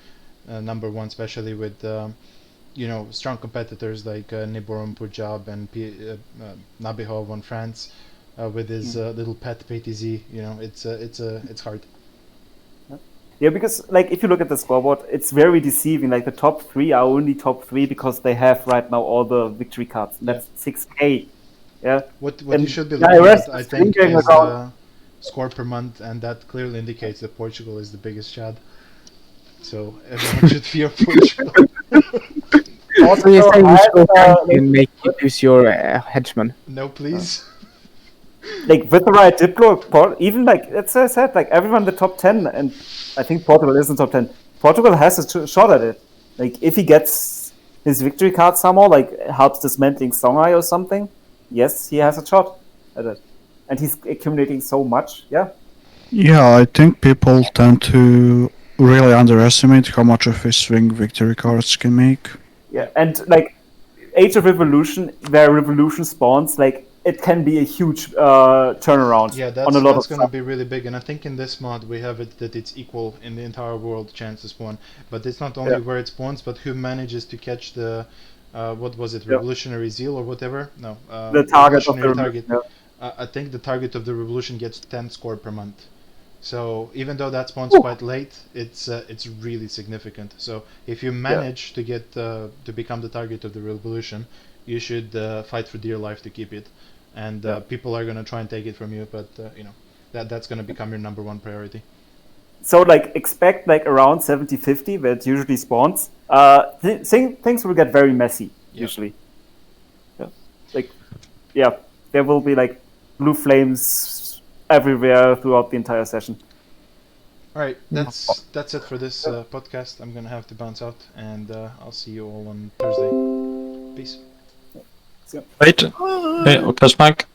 number 1, especially with strong competitors like Niborum Punjab and Nabihov on France. With his little pet PTZ, it's hard. Yeah, because like if you look at the scoreboard, it's very deceiving. Like the top 3 are only top 3 because they have right now all the victory cards. And that's 6k. Yeah. What And you should be the looking rest at, I is think, thinking is about- score per month, and that clearly indicates that Portugal is the biggest chad. So everyone should fear Portugal. So you're saying you score and make you use your hedgeman? No, please. like with the right Diplo, even like as I said, like everyone in the top 10, and I think Portugal is in top 10. Portugal has a shot at it. Like if he gets his victory card somehow, like helps dismantling Songhai or something, yes, he has a shot at it. And he's accumulating so much, yeah. Yeah, I think people tend to really underestimate how much of a swing victory cards can make. Yeah, and like Age of Revolution, where Revolution spawns, like it can be a huge turnaround Yeah, on a lot that's of gonna stuff. be really big, and I think in this mod we have it that it's equal in the entire world chance to spawn. But it's not only where it spawns, but who manages to catch the what was it, Revolutionary Zeal or whatever? No, The target of the Revolutionary target. I think the target of the revolution gets 10 score per month. So even though that spawns quite late, it's really significant. So if you manage to get to become the target of the revolution, you should fight for dear life to keep it. And people are gonna try and take it from you, but you know that's gonna become your number one priority. So like expect like around 70-50 where it usually spawns. Things will get very messy usually. There will be like blue flames everywhere throughout the entire session. All right, that's it for this podcast. I'm gonna have to bounce out, and I'll see you all on Thursday. Peace. Wait. Hey, Kasmak.